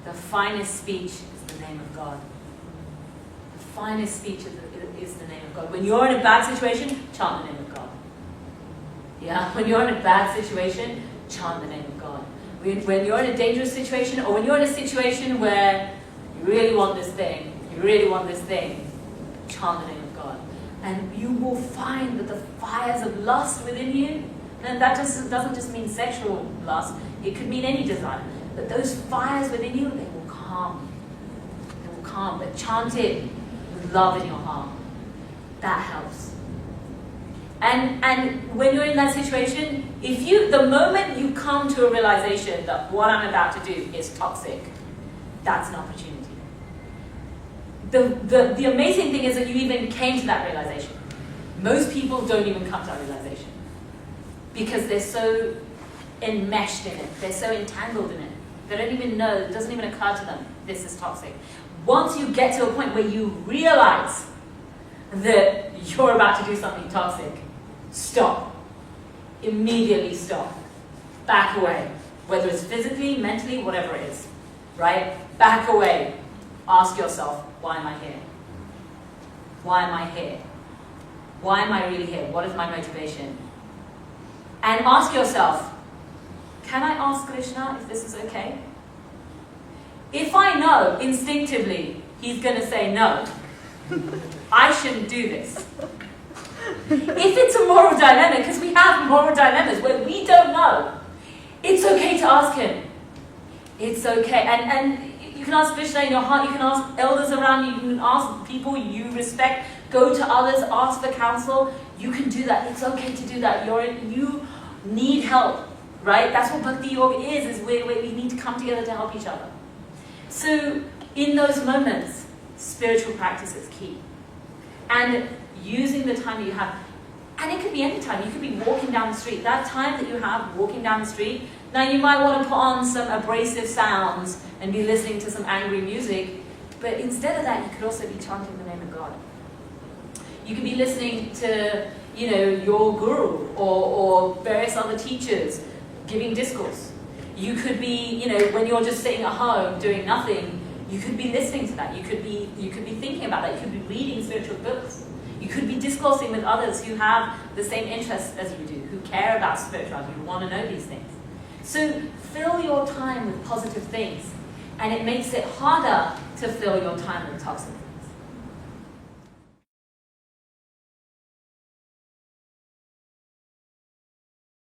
The finest speech is the name of God. The finest speech is the name of God. When you're in a bad situation, chant the name of God. Yeah, when you're in a bad situation, chant the name of God. When you're in a dangerous situation, or when you're in a situation where you really want this thing, chant the name of God. And you will find that the fires of lust within you, and that doesn't just mean sexual lust, it could mean any desire, but those fires within you, they will calm. They will calm, but chant it with love in your heart. That helps. And when you're in that situation, the moment you come to a realization that what I'm about to do is toxic, that's an opportunity. The amazing thing is that you even came to that realization. Most people don't even come to that realization because they're so enmeshed in it. They're so entangled in it. They don't even know, it doesn't even occur to them, this is toxic. Once you get to a point where you realize that you're about to do something toxic, stop. Immediately stop. Back away. Whether it's physically, mentally, whatever it is. Right? Back away. Ask yourself, why am I here? Why am I here? Why am I really here? What is my motivation? And ask yourself, can I ask Krishna if this is okay? If I know instinctively he's going to say no, I shouldn't do this. If it's a moral dilemma, because we have moral dilemmas where we don't know, it's okay to ask him. It's okay. And you can ask Krishna in your heart, you can ask elders around you, you can ask people you respect. go to others, ask for counsel. You can do that. It's okay to do that. You need help, right? That's what Bhakti Yoga is where we need to come together to help each other. So in those moments, spiritual practice is key. And using the time that you have, and it could be any time. You could be walking down the street. That time that you have walking down the street, now you might want to put on some abrasive sounds and be listening to some angry music, but instead of that, you could also be chanting the name of God. You could be listening to, your guru or various other teachers giving discourse. You could be, when you're just sitting at home doing nothing, you could be listening to that. You could be thinking about that. You could be reading spiritual books. You could be discoursing with others who have the same interests as you do, who care about spirituality, who want to know these things. So fill your time with positive things, and it makes it harder to fill your time with toxic